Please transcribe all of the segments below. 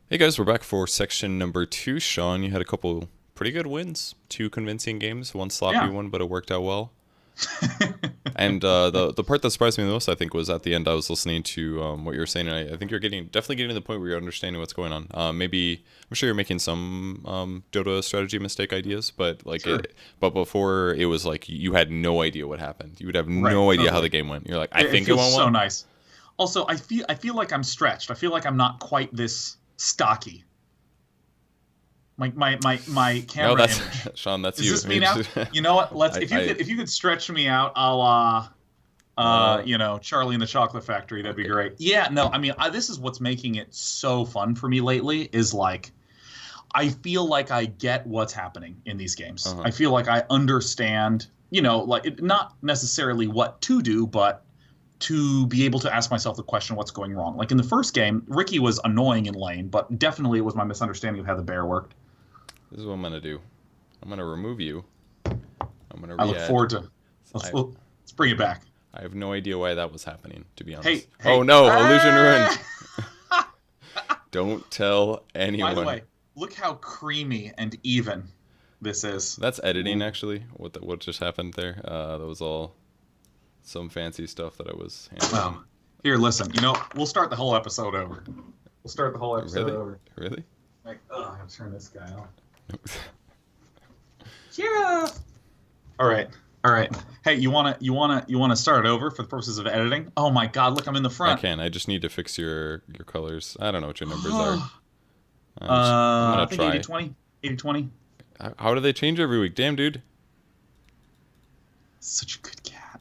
Hey guys, we're back for section number 2. Sean, you had a couple pretty good wins. 2 convincing games, 1 sloppy Yeah. one, but it worked out well. And the part that surprised me the most, I think, was at the end. I was listening to what you were saying, and I think you're definitely getting to the point where you're understanding what's going on. Maybe I'm sure you're making some Dota strategy mistake ideas, but Sure. but before it was like you had no idea what happened. You would have Right. no idea how the Totally. game went. You're like, I It think it feels went so well. nice. Also, I feel like I'm stretched. I feel like I'm not quite this stocky. My No, camera that's image. Sean. That's Is you. this me now? You know what? Let's I if you could stretch me out, a la uh, Charlie and the Chocolate Factory, that'd be okay. great. Yeah, no, I mean, this is what's making it so fun for me lately is like I feel like I get what's happening in these games. Uh-huh. I feel like I understand, not necessarily what to do, but to be able to ask myself the question, what's going wrong? Like in the first game, Ricky was annoying in lane, but definitely it was my misunderstanding of how the bear worked. This is what I'm gonna do. I'm gonna remove you. I'm gonna I look re-add. forward to. Let's, I let's bring it back. I have no idea why that was happening, to be Hey, honest. Oh hey. no, illusion ruined. Ah! Don't tell By the anyone. way, look how creamy and even this is. That's editing, Ooh. actually. What just happened there? That was all some fancy stuff that I was handling. Oh, here, listen. We'll start the whole episode over. We'll start the whole episode Really? over. Really? Like, oh, I gotta turn this guy off. Yeah. All right. All right. Hey, you wanna start over for the purposes of editing? Oh my God! Look, I'm in the I front. can. I just need to fix your colors. I don't know what your numbers are. I'm I gonna think try. 80-20. 80-20. How do they change every week? Damn, dude. Such a good cat.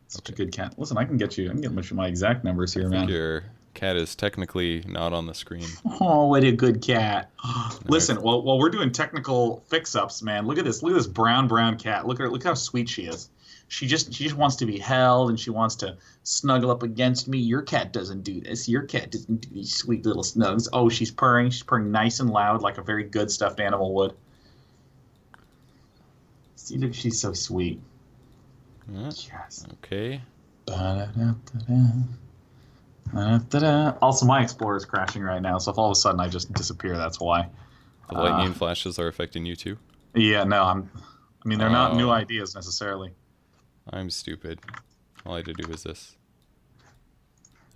Such a Okay. good cat. Listen, I can get you. I can get my exact numbers I here, think man. your cat is technically not on the screen. Oh, what a good cat. All right. Listen, while we're doing technical fix-ups, man, look at this. Look at this brown cat. Look at her. Look how sweet she is. She just wants to be held and she wants to snuggle up against me. Your cat doesn't do this. Your cat doesn't do these sweet little snugs. Oh, she's purring. She's purring nice and loud like a very good stuffed animal would. See, look, she's so sweet. Yeah, Yes. okay. Ba-da-da-da-da. Da-da-da. Also, my Explorer is crashing right now, so if all of a sudden I just disappear, that's why. The Uh, lightning flashes are affecting you too. yeah, no, I mean, they're not new Oh, ideas necessarily. I'm stupid. All I had to do was this.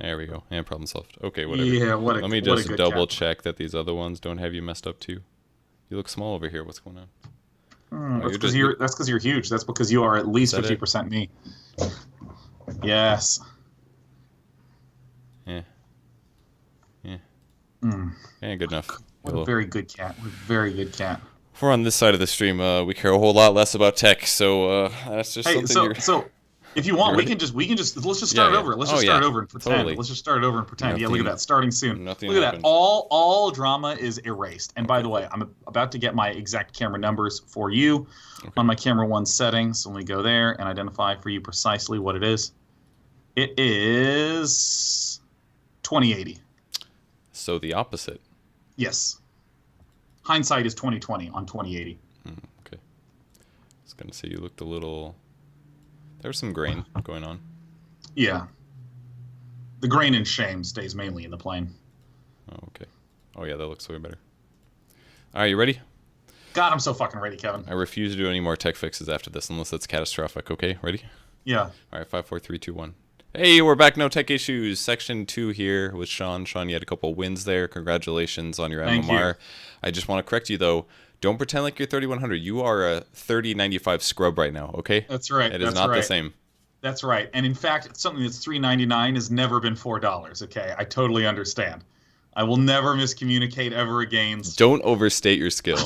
There we go. And problem solved. Okay, whatever. Yeah, Let me what a just good double cat. check that these other ones don't have you messed up too. You look small over here. What's going on? Oh, That's you're because just you're huge. That's because you are at is least that it? 50% me. Yes. Yeah, yeah, Mm, yeah. Good enough. what a very good cat. What a very good cat. If we're on this side of the stream, we care a whole lot less about tech. So that's just Hey, something so you're. so if you You want, we ready? can just let's just Yeah, start yeah. over. Let's Oh just start yeah, over and pretend. totally. Let's just start over and pretend. Yeah, look at Nothing, that. Starting soon. nothing Look at that. happened. All drama is erased. And by Okay, the way, cool. I'm about to get my exact camera numbers for you Okay. on my camera one settings. So let me go there and identify for you precisely what it is. It is 2080. So the opposite. Yes. Hindsight is 2020 on 2080. Okay. I was gonna say you looked a little. There was some grain going on. Yeah. The grain and shame stays mainly in the plane. Oh, okay. Oh yeah, that looks way better. All right, you ready? God, I'm so fucking ready, Kevin. I refuse to do any more tech fixes after this unless it's catastrophic. Okay, ready? Yeah. All right, 5, 4, 3, 2, 1. Hey, we're back. No tech issues. Section 2 here with Sean. Sean, you had a couple wins there. Congratulations on your Thank you. MMR. I just want to correct you though. Don't pretend like you're 3100. You are a 3095 scrub right now. Okay, That's right. it is That's not the right. same. That's right. And in fact, something that's $3.99 has never been $4. Okay, I totally understand. I will never miscommunicate ever again. Don't overstate your skill,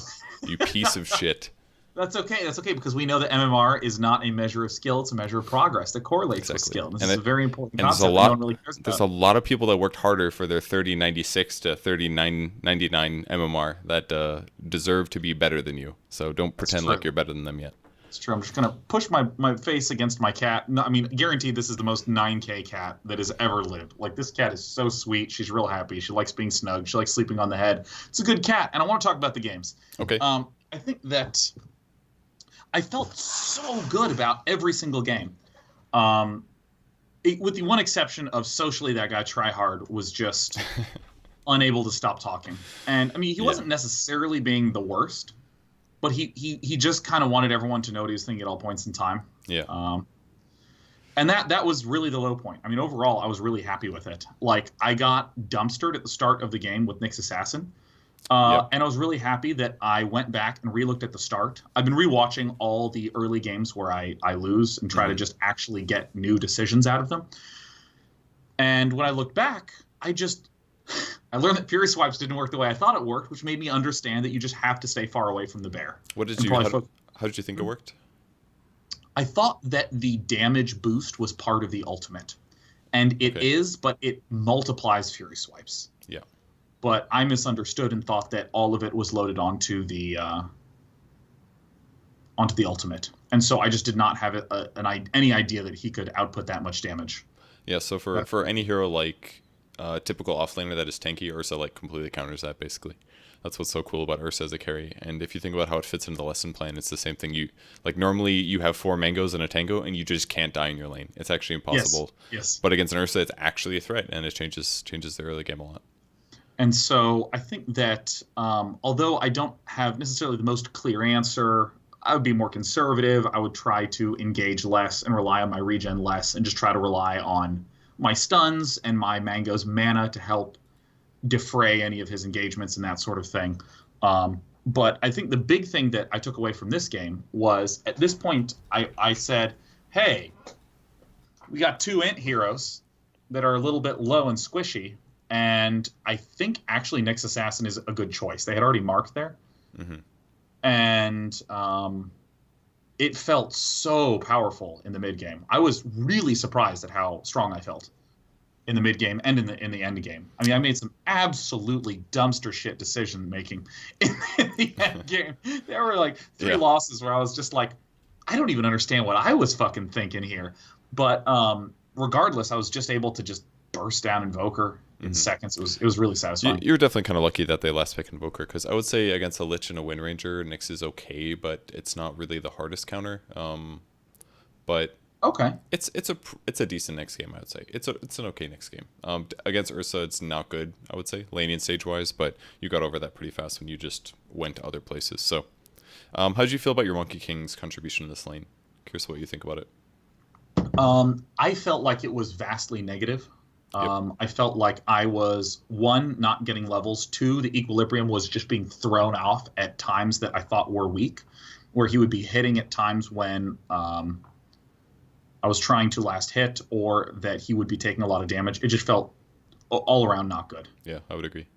you piece of shit. That's okay. That's okay because we know that MMR is not a measure of skill; it's a measure of progress that correlates with Exactly. skill. And this And is it, a very important and concept that no one really cares there's a about. lot of people that worked harder for their 3096 to 3999 MMR that deserve to be better than you. So don't That's pretend true. like you're better than them yet. It's true. I'm just gonna push my face against my cat. No, I mean, guaranteed, this is the most 9K cat that has ever lived. Like this cat is so sweet. She's real happy. She likes being snug. She likes sleeping on the head. It's a good cat. And I want to talk about the games. Okay. I think that I felt so good about every single game. With the one exception of socially, that guy Tryhard was just unable to stop talking. And I mean, he Yeah. wasn't necessarily being the worst, but he just kind of wanted everyone to know what he was thinking at all points in time. Yeah. Um, and that was really the low point. I mean, overall, I was really happy with it. Like, I got dumpstered at the start of the game with Nyx Assassin. Yep. And I was really happy that I went back and relooked at the start. I've been rewatching all the early games where I lose and try to just actually get new decisions out of them. And when I look back, I learned that Fury Swipes didn't work the way I thought it worked, which made me understand that you just have to stay far away from the bear. What did you? How did you think it worked? I thought that the damage boost was part of the ultimate, and it is, but it multiplies Fury Swipes. Yeah. But I misunderstood and thought that all of it was loaded onto the ultimate, and so I just did not have any idea that he could output that much damage. Yeah. So for any hero like typical offlaner that is tanky, Ursa like completely counters that basically. That's what's so cool about Ursa as a carry. And if you think about how it fits into the lesson plan, it's the same thing. You like normally you have 4 mangoes and a tango, and you just can't die in your lane. It's actually impossible. Yes. But against an Ursa, it's actually a threat, and it changes the early game a lot. And so I think that although I don't have necessarily the most clear answer, I would be more conservative. I would try to engage less and rely on my regen less, and just try to rely on my stuns and my mango's mana to help defray any of his engagements and that sort of thing. But I think the big thing that I took away from this game was, at this point, I said, hey, we got 2 int heroes that are a little bit low and squishy, and I think actually Nyx Assassin is a good choice. They had already marked there. Mm-hmm. And it felt so powerful in the mid game. I was really surprised at how strong I felt in the mid game and in the end game. I mean, I made some absolutely dumpster shit decision making in the end game. There were like 3 losses where I was just like, I don't even understand what I was fucking thinking here. But regardless, I was just able to just burst down Invoker in seconds. It was really satisfying. You're definitely kind of lucky that they last pick Invoker, because I would say against a Lich and a Wind Ranger, Nyx is okay, but it's not really the hardest counter. But okay, it's a decent Nyx game, I would say. It's an okay Nyx game. Against Ursa, it's not good, I would say, laning stage wise, but you got over that pretty fast when you just went to other places. So, how did you feel about your Monkey King's contribution in this lane? Curious what you think about it. I felt like it was vastly negative. I felt like I was, 1, not getting levels, 2, the equilibrium was just being thrown off at times that I thought were weak, where he would be hitting at times when I was trying to last hit, or that he would be taking a lot of damage. It just felt all around not good. Yeah, I would agree.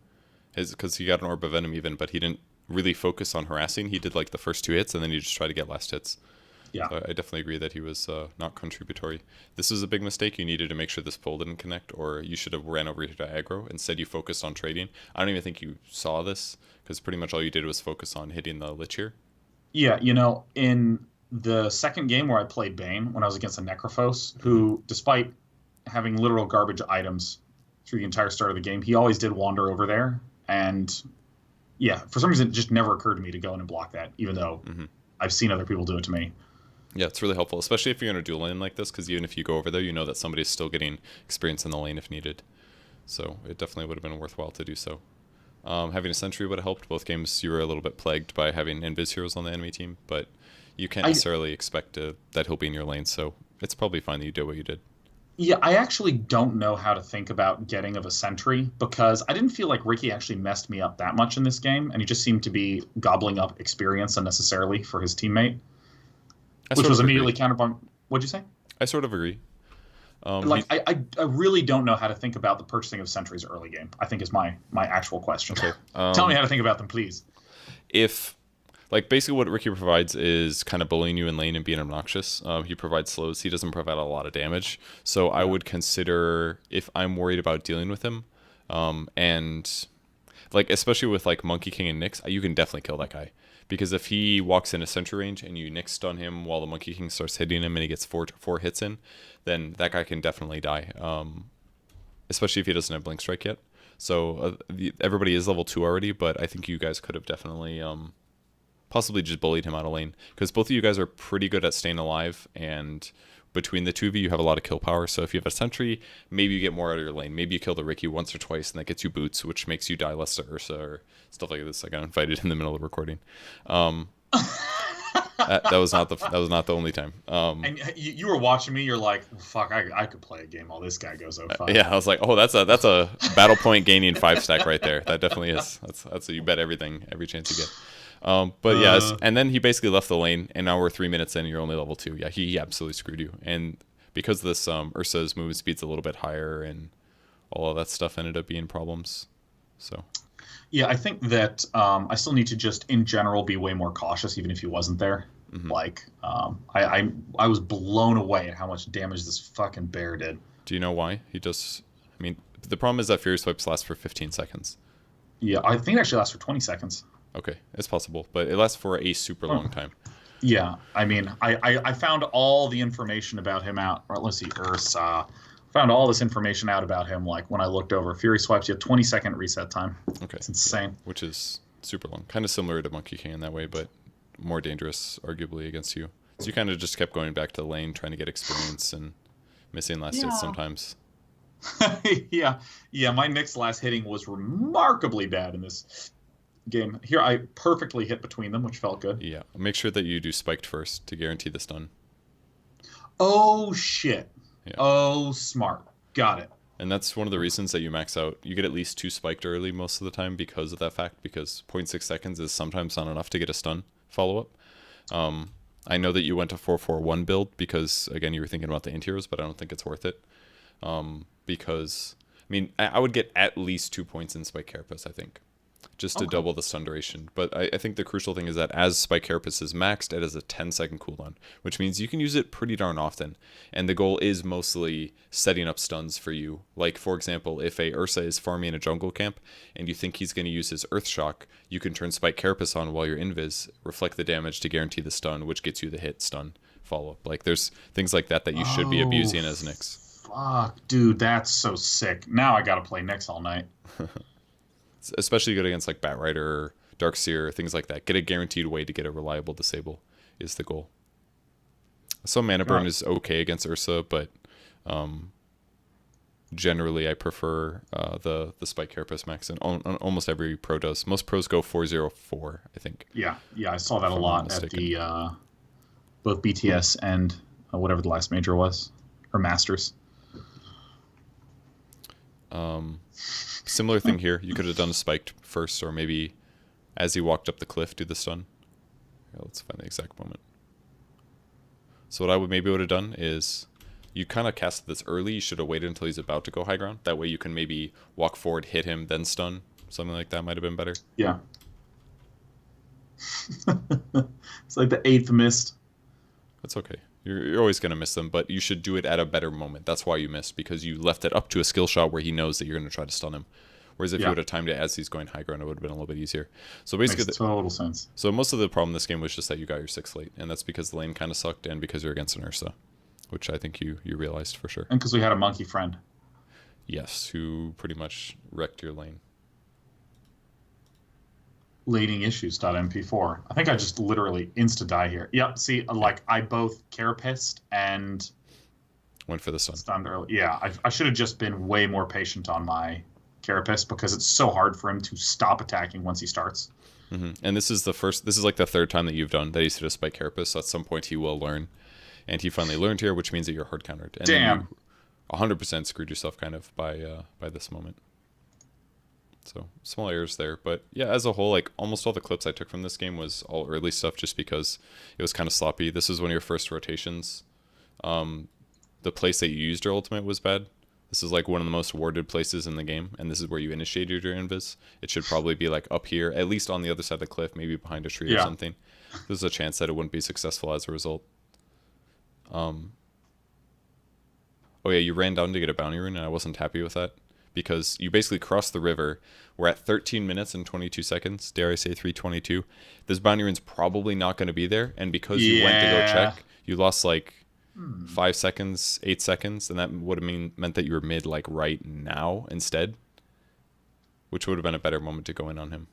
Because he got an Orb of Venom even, but he didn't really focus on harassing. He did like the first 2 hits, and then he just tried to get last hits. Yeah, so I definitely agree that he was not contributory. This was a big mistake. You needed to make sure this pull didn't connect, or you should have ran over here to aggro. Instead, you focused on trading. I don't even think you saw this, because pretty much all you did was focus on hitting the Lich here. Yeah, in the second game where I played Bane, when I was against a Necrophos, who, despite having literal garbage items through the entire start of the game, he always did wander over there. And yeah, for some reason, it just never occurred to me to go in and block that, even though I've seen other people do it to me. Yeah, it's really helpful, especially if you're in a dual lane like this, because even if you go over there, you know that somebody's still getting experience in the lane if needed. So it definitely would have been worthwhile to do so. Having a sentry would have helped. Both games you were a little bit plagued by having invis heroes on the enemy team, but you can't necessarily expect that he'll be in your lane, so it's probably fine that you did what you did. Yeah, I actually don't know how to think about getting of a sentry, because I didn't feel like Ricky actually messed me up that much in this game, and he just seemed to be gobbling up experience unnecessarily for his teammate, which was immediately countered by... What'd you say? I sort of agree. I really don't know how to think about the purchasing of sentries early game, I think is my actual question. Okay. Tell me how to think about them, please. If... Like, basically what Ricky provides is kind of bullying you in lane and being obnoxious. He provides slows. He doesn't provide a lot of damage. So I would consider, if I'm worried about dealing with him, and, like, especially with, like, Monkey King and Nyx, you can definitely kill that guy. Because if he walks in a sentry range and you Nyx stun him while the Monkey King starts hitting him and he gets four hits in, then that guy can definitely die. Especially if he doesn't have Blink Strike yet. So everybody is level 2 already, but I think you guys could have definitely... possibly just bullied him out of lane, because both of you guys are pretty good at staying alive, and between the two of you, you have a lot of kill power. So if you have a sentry, maybe you get more out of your lane. Maybe you kill the Ricky once or twice, and that gets you boots, which makes you die less to Ursa or stuff like this. I got invited in the middle of recording. That was not the only time. And you were watching me. You're like, fuck, I could play a game while this guy goes 0-5. Yeah, I was like, oh, that's a battle point gaining 5 stack right there. That definitely is. That's you bet everything, every chance you get. But yes, and then he basically left the lane, and now we're 3 minutes in, and you're only level 2. Yeah, he absolutely screwed you. And because this Ursa's movement speed's a little bit higher, and all of that stuff ended up being problems. So. Yeah, I think that I still need to just, in general, be way more cautious, even if he wasn't there. Mm-hmm. Like, I was blown away at how much damage this fucking bear did. Do you know why he does? I mean, the problem is that Fury Swipes last for 15 seconds. Yeah, I think it actually lasts for 20 seconds. Okay, it's possible, but it lasts for a super long time. Yeah, I mean, I found all the information about him out. Or let's see, Ursa. Found all this information out about him, like when I looked over. Fury Swipes, you have 20-second reset time. Okay. It's insane. Yeah, which is super long. Kind of similar to Monkey King in that way, but more dangerous, arguably, against you. So you kind of just kept going back to the lane, trying to get experience and missing last hits sometimes. Yeah, my Nyx last hitting was remarkably bad in this game. Here, I perfectly hit between them, which felt good. Yeah, make sure that you do spiked first to guarantee the stun. Oh, shit. Yeah. Oh, smart. Got it. And that's one of the reasons that you max out. You get at least 2 spiked early most of the time because of that fact, because 0.6 seconds is sometimes not enough to get a stun follow-up. I know that you went to 4-4-1 build because, again, you were thinking about the anti-heroes, but I don't think it's worth it. Because, I mean, I would get at least 2 points in Spike Carapace, I think, just to double the stun duration. But I think the crucial thing is that as Spike Carapace is maxed, it has a 10-second cooldown, which means you can use it pretty darn often. And the goal is mostly setting up stuns for you. Like, for example, if a Ursa is farming a jungle camp and you think he's going to use his Earth Shock, you can turn Spike Carapace on while you're invis, reflect the damage to guarantee the stun, which gets you the hit stun follow-up. Like, there's things like that you should be abusing as Nyx. Fuck, dude, that's so sick. Now I gotta play Nyx all night. Especially good against like Batrider or Darkseer, things like that. Get a guaranteed way to get a reliable disable is the goal. So Mana Burn is okay against Ursa, but generally I prefer the Spike Carapace max, and almost every pro does. Most pros go 4-0-4, I think. Yeah, I saw that a lot at the both BTS and whatever the last major was, or Masters. Similar thing here. You could have done a spiked first, or maybe as he walked up the cliff, do the stun. Here, let's find the exact moment. So what I would have done is you kind of casted this early. You should have waited until he's about to go high ground. That way you can maybe walk forward, hit him, then stun. Something like that might have been better. Yeah. It's like the 8th missed. That's okay. You're always going to miss them, but you should do it at a better moment. That's why you missed, because you left it up to a skill shot where he knows that you're going to try to stun him. Whereas if you would have timed it as he's going high ground, it would have been a little bit easier. So basically, makes total sense. So most of the problem in this game was just that you got your 6 late, and that's because the lane kind of sucked, and because you're against an Ursa, which I think you realized for sure. And because we had a monkey friend. Yes, who pretty much wrecked your lane. Ladingissues.mp4. I think I just literally insta-die here. Yep, see, like, I both carapaced and went for the stun. Stunned early. Yeah, I should have just been way more patient on my carapace, because it's so hard for him to stop attacking once he starts. Mm-hmm. And this is like the 3rd time that you've done that he's hit a spike carapace, so at some point he will learn. And he finally learned here, which means that you're hard countered. And damn. You 100% screwed yourself kind of by this moment. So small errors there, but yeah, as a whole, like almost all the clips I took from this game was all early stuff, just because it was kind of sloppy. This is one of your first rotations. The place that you used your ultimate was bad. This is like one of the most warded places in the game, and this is where you initiated your invis. It should probably be like up here, at least on the other side of the cliff, maybe behind a tree or something. There's a chance that it wouldn't be successful as a result. Oh yeah, you ran down to get a bounty rune, and I wasn't happy with that, because you basically crossed the river. We're at 13 minutes and 22 seconds, dare I say 3:22. This bounty rune's probably not going to be there, and because you went to go check, you lost like 5 seconds, 8 seconds, and that would have meant that you were mid like right now instead, which would have been a better moment to go in on him.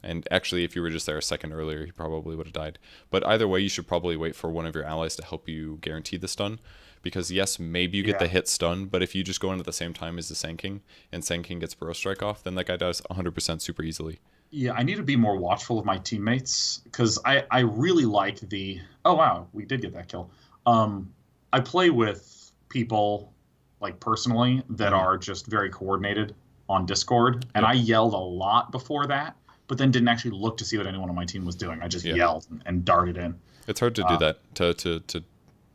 And actually, if you were just there a second earlier, he probably would have died. But either way, you should probably wait for one of your allies to help you guarantee the stun. Because yes, maybe you get the hit stun, but if you just go in at the same time as the Sand King, and Sand King gets Burrow Strike off, then that guy dies 100% super easily. Yeah, I need to be more watchful of my teammates, because I really like the... Oh, wow, we did get that kill. I play with people, like, personally, that are just very coordinated on Discord, and I yelled a lot before that, but then didn't actually look to see what anyone on my team was doing. I just yelled and darted in. It's hard to do that, to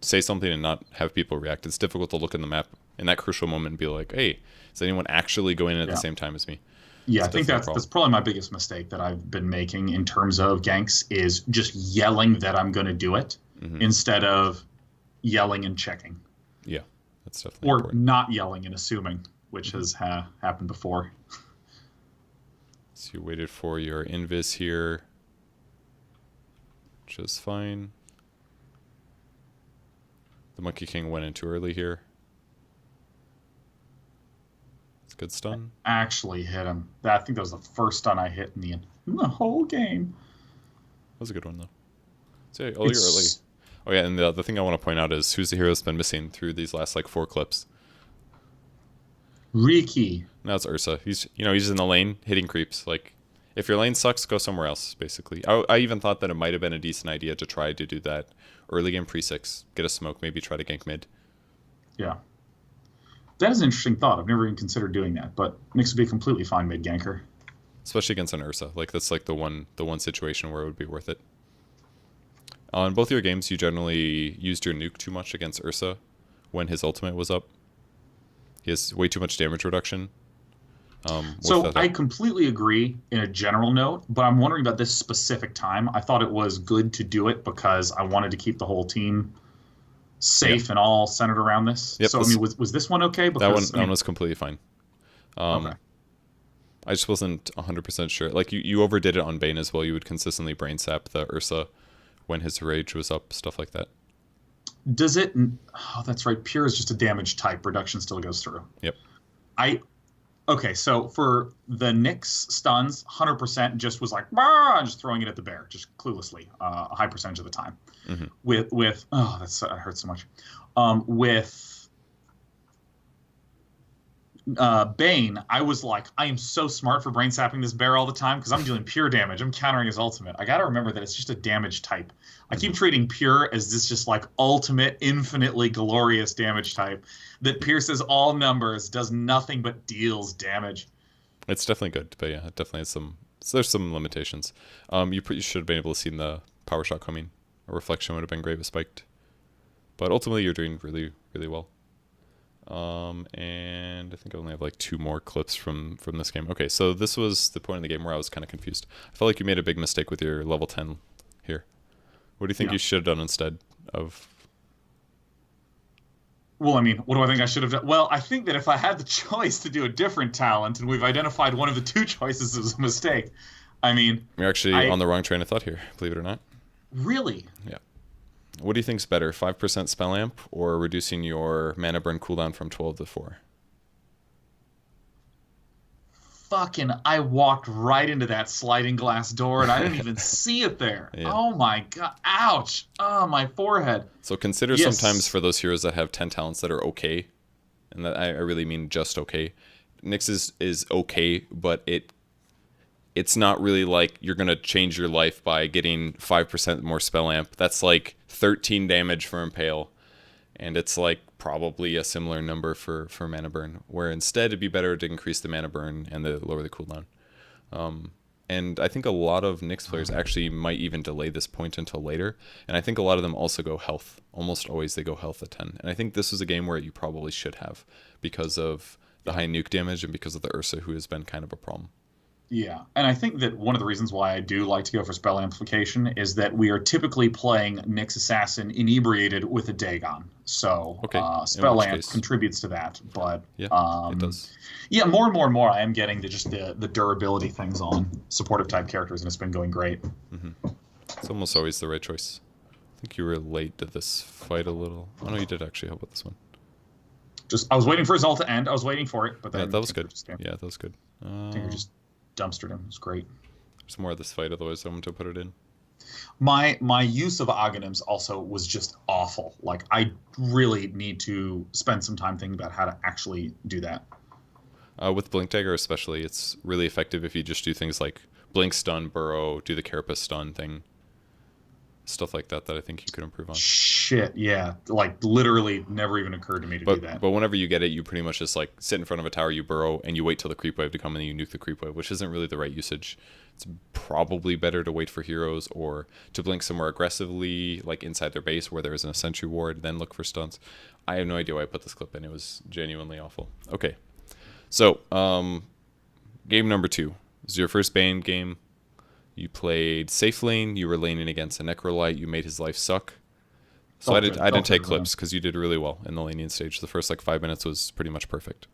say something and not have people react. It's difficult to look in the map in that crucial moment and be like, hey, is anyone actually going in at the same time as me? Yeah, I think that's probably my biggest mistake that I've been making in terms of ganks is just yelling that I'm going to do it instead of yelling and checking. Yeah, that's definitely important. Not yelling and assuming, which has happened before. So you waited for your invis here, which is fine. The Monkey King went in too early here. It's a good stun. I actually hit him. I think that was the first stun I hit in the whole game. That was a good one, though. So, you're early. Oh, yeah, and the thing I want to point out is who's the hero that's been missing through these last, 4 clips? Riki. Now it's Ursa. He's in the lane hitting creeps. Like, if your lane sucks, go somewhere else, basically. I even thought that it might have been a decent idea to try to do that early game pre-6, get a smoke, maybe try to gank mid. Yeah. That is an interesting thought. I've never even considered doing that, but Nyx would be a completely fine mid ganker. Especially against an Ursa. Like, that's the one situation where it would be worth it. In both your games, you generally used your nuke too much against Ursa when his ultimate was up. He has way too much damage reduction. So I completely agree in a general note, but I'm wondering about this specific time. I thought it was good to do it because I wanted to keep the whole team safe and all centered around this. Yep, so, I mean, was this one okay? Because, that one was completely fine. Okay. I just wasn't 100% sure. Like, you overdid it on Bane as well. You would consistently brain sap the Ursa when his rage was up, stuff like that. Does it... Oh, that's right. Pure is just a damage type. Reduction still goes through. Yep. Okay, so for the Nyx stuns, 100% just was like, just throwing it at the bear, just cluelessly, a high percentage of the time. With that hurts so much. With Bane, I was like, I am so smart for brain sapping this bear all the time because I'm dealing pure damage. I'm countering his ultimate. I got to remember that it's just a damage type. I keep treating pure as this just like ultimate, infinitely glorious damage type that pierces all numbers, does nothing but deals damage. It's definitely good, but yeah, it definitely has there's some limitations. You should have been able to see the power shot coming. A reflection would have been great with spiked. But ultimately, you're doing really, really well. And I think I only have 2 more clips from this game. Okay, so this was the point in the game where I was kind of confused. I felt like you made a big mistake with your level 10 here. What do you think you should have done instead of... Well, I mean, what do I think I should have done? Well, I think that if I had the choice to do a different talent, and we've identified one of the 2 choices as a mistake, I mean... You're actually on the wrong train of thought here, believe it or not. Really? Yeah. What do you think's better, 5% spell amp or reducing your mana burn cooldown from 12 to 4? Fucking, I walked right into that sliding glass door and I didn't even see it there. Yeah. Oh my god, ouch. Oh, my forehead. So consider sometimes for those heroes that have 10 talents that are okay, and that I really mean just okay. Nyx is okay, but it's not really like you're going to change your life by getting 5% more spell amp. That's 13 damage for Impale. And it's probably a similar number for mana burn, where instead it'd be better to increase the mana burn and lower the cooldown. And I think a lot of Nyx players actually might even delay this point until later. And I think a lot of them also go health. Almost always they go health at 10. And I think this was a game where you probably should have because of the high nuke damage and because of the Ursa, who has been kind of a problem. Yeah, and I think that one of the reasons why I do like to go for spell amplification is that we are typically playing Nyx Assassin inebriated with a Dagon. So spell amp contributes to that. But yeah, it does. Yeah, more and more I am getting to just the durability things on supportive type characters, and it's been going great. It's almost always the right choice. I think you were late to this fight a little. Oh no, you did actually help with this one. I was waiting for his ult to end. I was waiting for it, but then that was good. Yeah, that was good. I think we just dumpstered him. It was great. There's more of this fight, otherwise I'm going to put it in. My use of Aghanims also was just awful. Like, I really need to spend some time thinking about how to actually do that. With Blink Dagger especially, it's really effective if you just do things like Blink Stun, Burrow, do the Carapace Stun thing. Stuff like that I think you could improve on. Shit, yeah. Like, literally never even occurred to me to do that. But whenever you get it, you pretty much just like sit in front of a tower, you burrow, and you wait till the creep wave to come, and then you nuke the creep wave, which isn't really the right usage. It's probably better to wait for heroes or to blink somewhere aggressively, like inside their base where there is a sentry ward, then look for stuns. I have no idea why I put this clip in. It was genuinely awful. Okay. So, game number 2. This is your first Bane game. You played safe lane. You were laning against a Necrolite. You made his life suck. So I didn't take clips because you did really well in the laning stage. The first like 5 minutes was pretty much perfect.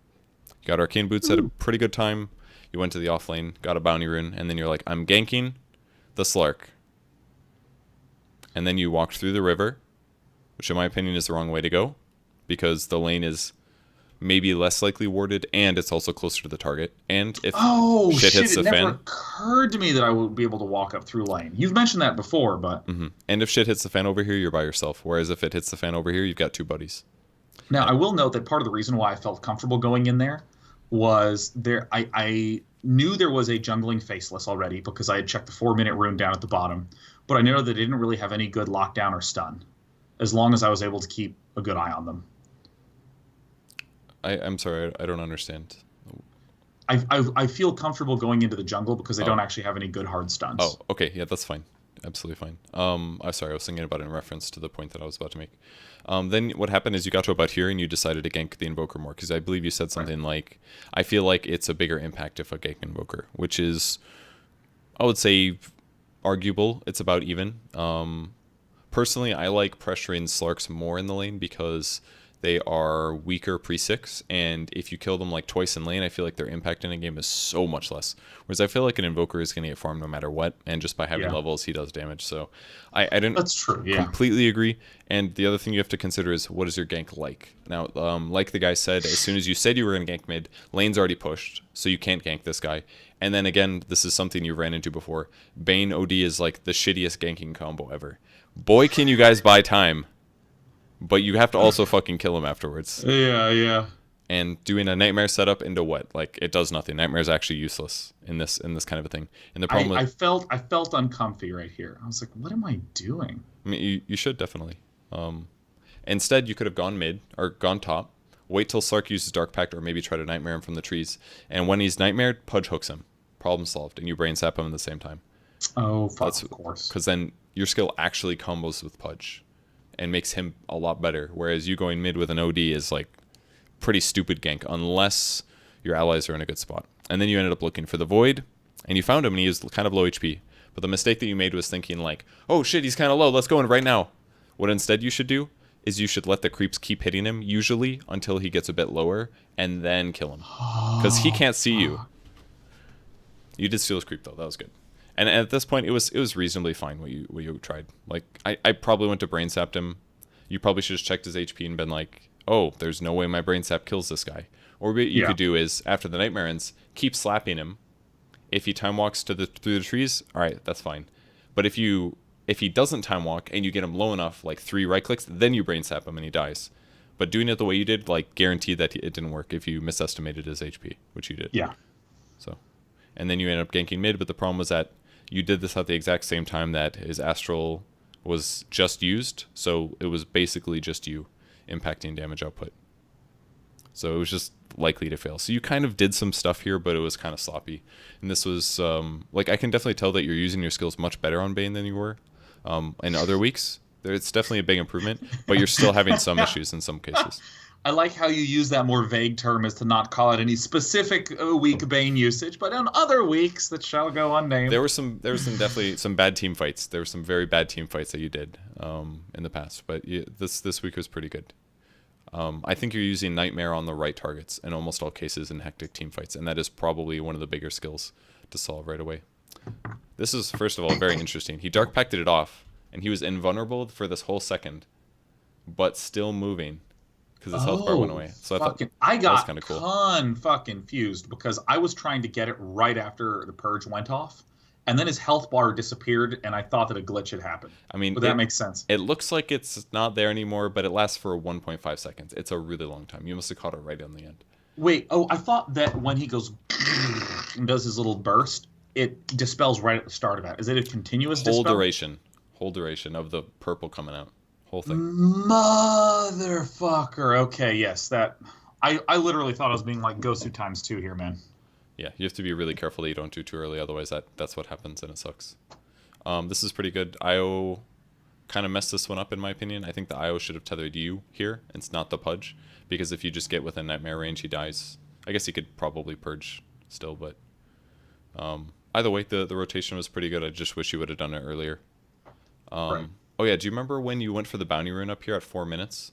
You got Arcane Boots at a pretty good time. You went to the off lane, got a bounty rune, and then you're like, I'm ganking the Slark. And then you walked through the river, which in my opinion is the wrong way to go because the lane is maybe less likely warded, and it's also closer to the target. And if shit hits the fan, it never occurred to me that I would be able to walk up through lane. You've mentioned that before, but and if shit hits the fan over here, you're by yourself. Whereas if it hits the fan over here, you've got 2 buddies. Now I will note that part of the reason why I felt comfortable going in there was there. I knew there was a jungling faceless already because I had checked the 4-minute rune down at the bottom, but I know that they didn't really have any good lockdown or stun, as long as I was able to keep a good eye on them. I'm sorry, I don't understand. I feel comfortable going into the jungle because they don't actually have any good hard stuns. Oh, okay, yeah, that's fine, absolutely fine. I'm sorry, I was thinking about it in reference to the point that I was about to make. Then what happened is you got to about here and you decided to gank the Invoker more because I believe you said something like, I feel like it's a bigger impact if I gank Invoker, which is, I would say, arguable. It's about even. Personally, I like pressuring Slarks more in the lane because they are weaker pre-6, and if you kill them like twice in lane, I feel like their impact in a game is so much less. Whereas I feel like an Invoker is going to get farmed no matter what, and just by having levels, he does damage. So I didn't completely agree. And the other thing you have to consider is, what is your gank like? Now, like the guy said, as soon as you said you were going to gank mid, lane's already pushed, so you can't gank this guy. And then again, this is something you ran into before. Bane OD is like the shittiest ganking combo ever. Boy, can you guys buy time. But you have to also fucking kill him afterwards. Yeah. And doing a Nightmare setup into what? Like, it does nothing. Nightmare is actually useless in this kind of a thing. And the problem I felt uncomfy right here. I was like, what am I doing? I mean, you should definitely. Instead, you could have gone mid or gone top. Wait till Slark uses Dark Pact, or maybe try to Nightmare him from the trees. And when he's Nightmared, Pudge hooks him. Problem solved. And you brain sap him at the same time. Oh, fuck, of course. Because then your skill actually combos with Pudge and makes him a lot better. Whereas you going mid with an OD is like pretty stupid gank unless your allies are in a good spot. And then you ended up looking for the Void, and you found him, and he is kind of low HP. But the mistake that you made was thinking like, oh shit, he's kind of low, let's go in right now. What instead you should do is you should let the creeps keep hitting him, usually until he gets a bit lower, and then kill him. Because he can't see you. You did steal his creep though, that was good. And at this point, it was reasonably fine what you tried. Like, I probably went to brain sapped him. You probably should have checked his HP and been like, oh, there's no way my brain sap kills this guy. Or what you could do is, after the Nightmare ends, keep slapping him. If he time walks through the trees, all right, that's fine. But if he doesn't time walk and you get him low enough, like 3 right clicks, then you brain sap him and he dies. But doing it the way you did, like, guaranteed that it didn't work if you misestimated his HP, which you did. Yeah. So, and then you ended up ganking mid, but the problem was that you did this at the exact same time that his Astral was just used, so it was basically just you impacting damage output. So it was just likely to fail. So you kind of did some stuff here, but it was kind of sloppy. And this was, like, I can definitely tell that you're using your skills much better on Bane than you were in other weeks. It's definitely a big improvement, but you're still having some issues in some cases. I like how you use that more vague term as to not call it any specific weak Bane usage, but on other weeks that shall go unnamed. There were definitely some bad team fights. There were some very bad team fights that you did in the past, but this week was pretty good. I think you're using Nightmare on the right targets in almost all cases in hectic team fights, and that is probably one of the bigger skills to solve right away. This is, first of all, very interesting. He Dark Pacted it off, and he was invulnerable for this whole second, but still moving. Because his health bar went away. So I got fucking fused because I was trying to get it right after the Purge went off, and then his health bar disappeared, and I thought that a glitch had happened. I mean, But that makes sense. It looks like it's not there anymore, but it lasts for 1.5 seconds. It's a really long time. You must have caught it right on the end. Wait, oh, I thought that when he goes and does his little burst, it dispels right at the start of that. Is it a continuous Whole dispel? whole duration of the purple coming out, whole thing. Motherfucker. Okay, yes, that. I literally thought I was being like Gosu times 2 here, man. Yeah, you have to be really careful that you don't do too early, otherwise that's what happens and it sucks. This is pretty good. IO kind of messed this one up in my opinion. I think the IO should have tethered you here, and it's not the Pudge, because if you just get within Nightmare range, he dies. I guess he could probably Purge still, but either way, the rotation was pretty good. I just wish you would have done it earlier. Right. Oh yeah, do you remember when you went for the bounty rune up here at 4 minutes,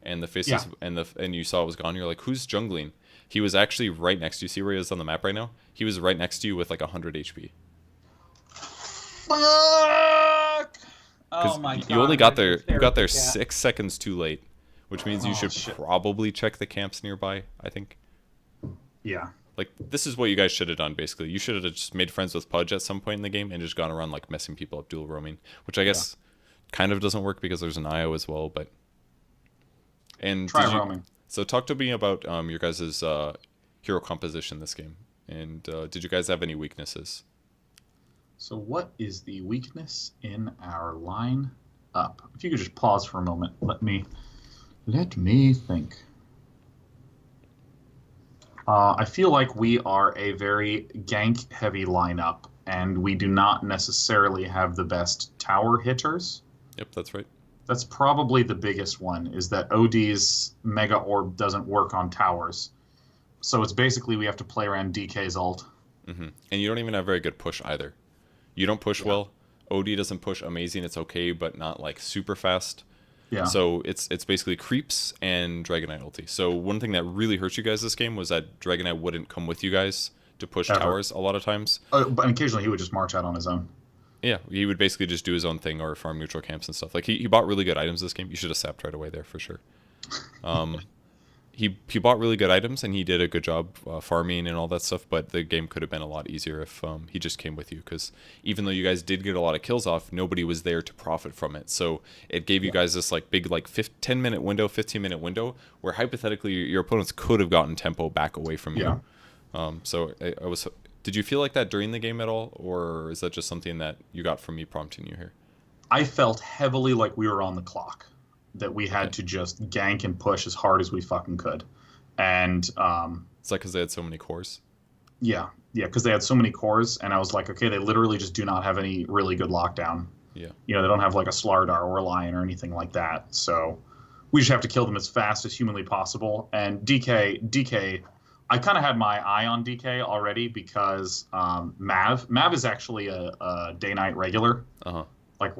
and the faces and you saw it was gone? You're like, who's jungling? He was actually right next to you. See where he is on the map right now? He was right next to you with like 100 HP. Fuck! Oh my god! You only got there. You got there Cat. 6 seconds too late, which means you should probably check the camps nearby. I think. Yeah. Like, this is what you guys should have done, basically. You should have just made friends with Pudge at some point in the game and just gone around, like, messing people up dual roaming. Which I guess kind of doesn't work because there's an IO as well, but... And try roaming. So talk to me about your guys' hero composition this game. And did you guys have any weaknesses? So what is the weakness in our line up? If you could just pause for a moment. Let me think. I feel like we are a very gank-heavy lineup, and we do not necessarily have the best tower hitters. Yep, that's right. That's probably the biggest one, is that OD's Mega Orb doesn't work on towers. So it's basically we have to play around DK's ult. Mm-hmm. And you don't even have very good push either. You don't push well. OD doesn't push amazing. It's okay, but not like super fast. Yeah. So it's basically creeps and Dragonite ulti. So one thing that really hurt you guys this game was that Dragonite wouldn't come with you guys to push towers a lot of times. But occasionally he would just march out on his own. Yeah, he would basically just do his own thing or farm neutral camps and stuff. Like he bought really good items this game. You should have sapped right away there for sure. He bought really good items and he did a good job farming and all that stuff, but the game could have been a lot easier if he just came with you, because even though you guys did get a lot of kills off, nobody was there to profit from it. So it gave you guys this like big like 10-minute window, 15-minute window where hypothetically your opponents could have gotten tempo back away from you. So I was. Did you feel like that during the game at all, or is that just something that you got from me prompting you here? I felt heavily like we were on the clock, that we had to just gank and push as hard as we fucking could. And it's like because they had so many cores. Yeah, because they had so many cores, and I was like, okay, they literally just do not have any really good lockdown. Yeah. You know, they don't have like a Slardar or a Lion or anything like that. So we just have to kill them as fast as humanly possible. And DK, I kind of had my eye on DK already because Mav is actually a day-night regular. Like,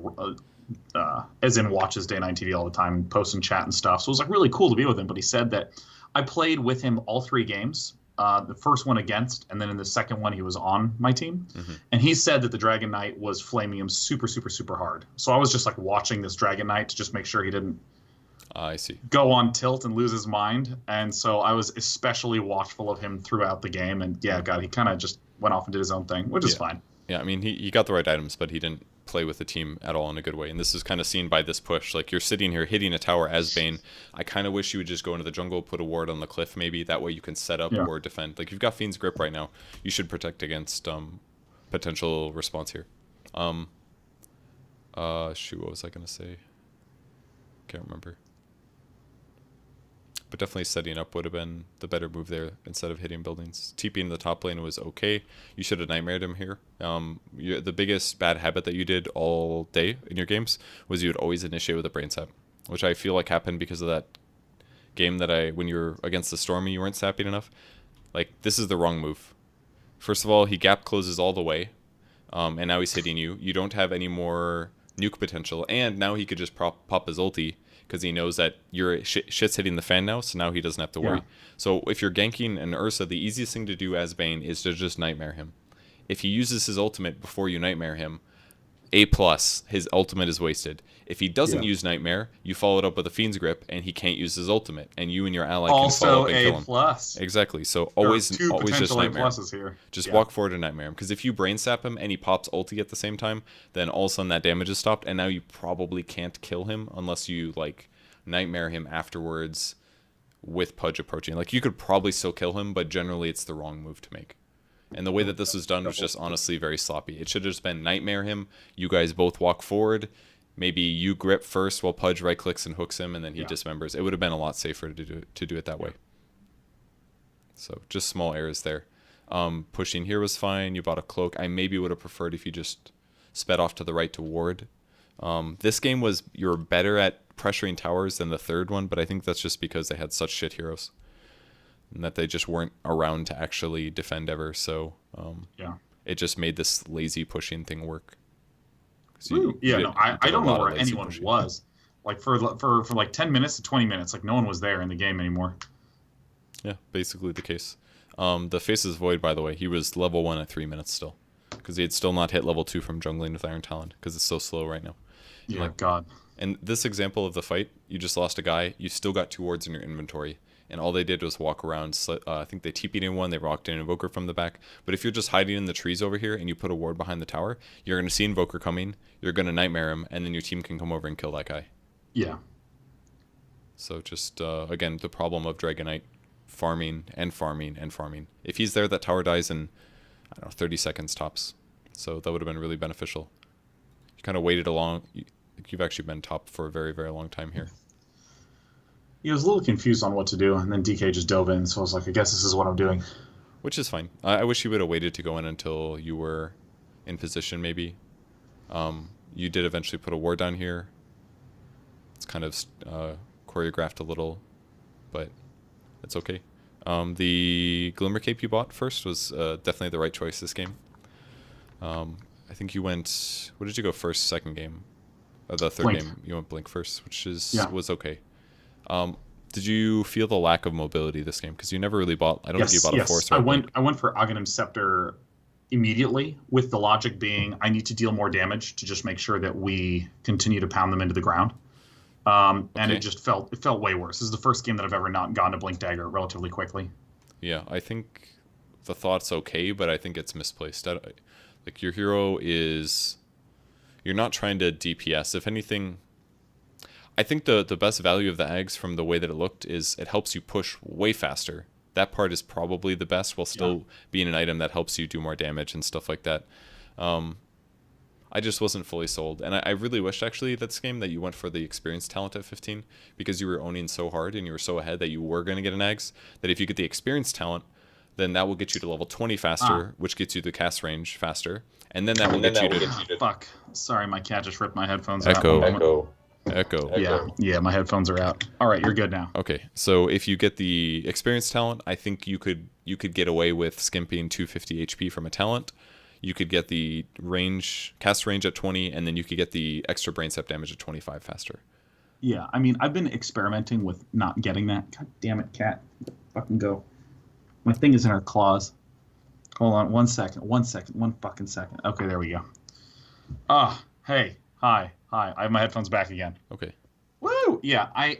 as in watches Day 9 TV all the time, posts in chat and stuff. So it was like really cool to be with him. But he said that I played with him all 3 games. The first one against, and then in the second one he was on my team. And he said that the Dragon Knight was flaming him super, super, super hard. So I was just like watching this Dragon Knight to just make sure he didn't I see. go on tilt and lose his mind. And so I was especially watchful of him throughout the game. And yeah, God, he kind of just went off and did his own thing, which is fine. Yeah, I mean, he got the right items, but he didn't play with the team at all in a good way. And this is kind of seen by this push. Like, you're sitting here hitting a tower as Bane. I kind of wish you would just go into the jungle, put a ward on the cliff maybe. That way you can set up or defend. Like, you've got Fiend's Grip right now. You should protect against potential response here. Shoot, what was I going to say? Can't remember. But definitely setting up would have been the better move there instead of hitting buildings. TPing the top lane was okay. You should have nightmared him here. The biggest bad habit that you did all day in your games was you would always initiate with a brain sap, which I feel like happened because of that game that when you were against the Stormy, you weren't sapping enough. Like, this is the wrong move. First of all, he gap closes all the way, and now he's hitting you. You don't have any more nuke potential, and now he could just pop his ulti, because he knows that your shit's hitting the fan now, so now he doesn't have to worry. So if you're ganking an Ursa, the easiest thing to do as Bane is to just nightmare him. If he uses his ultimate before you nightmare him, A plus. His ultimate is wasted. If he doesn't Yeah. use Nightmare, you follow it up with a Fiend's Grip, and he can't use his ultimate, and you and your ally can follow Also up and A kill him. plus. Exactly. So There are always two just potential A Nightmare him. pluses here. Just Yeah. walk forward and Nightmare him. Because if you brain sap him and he pops ulti at the same time, then all of a sudden that damage is stopped, and now you probably can't kill him unless you like Nightmare him afterwards with Pudge approaching. Like you could probably still kill him, but generally it's the wrong move to make. And the way that this was done was just honestly very sloppy. It should have just been Nightmare him. You guys both walk forward. Maybe you grip first while Pudge right clicks and hooks him, and then he dismembers. It would have been a lot safer to do it that way. So just small errors there. Pushing here was fine. You bought a cloak. I maybe would have preferred if you just sped off to the right to ward. This game was you were better at pressuring towers than the third one, but I think that's just because they had such shit heroes. And that they just weren't around to actually defend ever, so it just made this lazy pushing thing work. I don't know where anyone was. Like for like 10 minutes to 20 minutes, like no one was there in the game anymore. Yeah, basically the case. The Faces Void, by the way, he was level 1 at 3 minutes still, because he had still not hit level 2 from jungling with Iron Talon, because it's so slow right now. Yeah, God. And this example of the fight, you just lost a guy, you still got 2 wards in your inventory. And all they did was walk around. I think they TP'd in one. They rocked an Invoker from the back. But if you're just hiding in the trees over here and you put a ward behind the tower, you're going to see Invoker coming. You're going to Nightmare him. And then your team can come over and kill that guy. Yeah. So just, again, the problem of Dragonite farming and farming and farming. If he's there, that tower dies in, I don't know, 30 seconds tops. So that would have been really beneficial. You kind of waited along. You've actually been top for a very, very long time here. He was a little confused on what to do, and then DK just dove in, so I was like, I guess this is what I'm doing. Which is fine. I wish you would have waited to go in until you were in position, maybe. You did eventually put a ward down here. It's kind of choreographed a little, but it's okay. The Glimmer Cape you bought first was definitely the right choice this game. I think you went... What did you go first, second game? The third Blink. game, you went Blink first, which was okay. Did you feel the lack of mobility this game? Because you never really bought... I don't think you bought a Force. I went for Aghanim Scepter immediately, with the logic being I need to deal more damage to just make sure that we continue to pound them into the ground. And it just felt way worse. This is the first game that I've ever not gone to Blink Dagger relatively quickly. Yeah, I think the thought's okay, but I think it's misplaced. Like, your hero is... You're not trying to DPS. If anything... I think the best value of the eggs from the way that it looked is it helps you push way faster. That part is probably the best while still being an item that helps you do more damage and stuff like that. I just wasn't fully sold. And I really wished, actually, this game that you went for the experience talent at 15, because you were owning so hard and you were so ahead that you were going to get an eggs, that if you get the experience talent, then that will get you to level 20 faster, which gets you the cast range faster. And then that will get you to... Fuck. Sorry, my cat just ripped my headphones Echo. out. Echo. Yeah, my headphones are out. All right, you're good now. Okay, so if you get the experience talent, I think you could get away with skimping 250 HP from a talent. You could get the cast range at 20, and then you could get the extra brain sap damage at 25 faster. Yeah, I mean, I've been experimenting with not getting that. God damn it, cat. Fucking go. My thing is in her claws. Hold on, one fucking second. Okay, there we go. Hey, hi. I have my headphones back again. Okay. Woo! Yeah, I've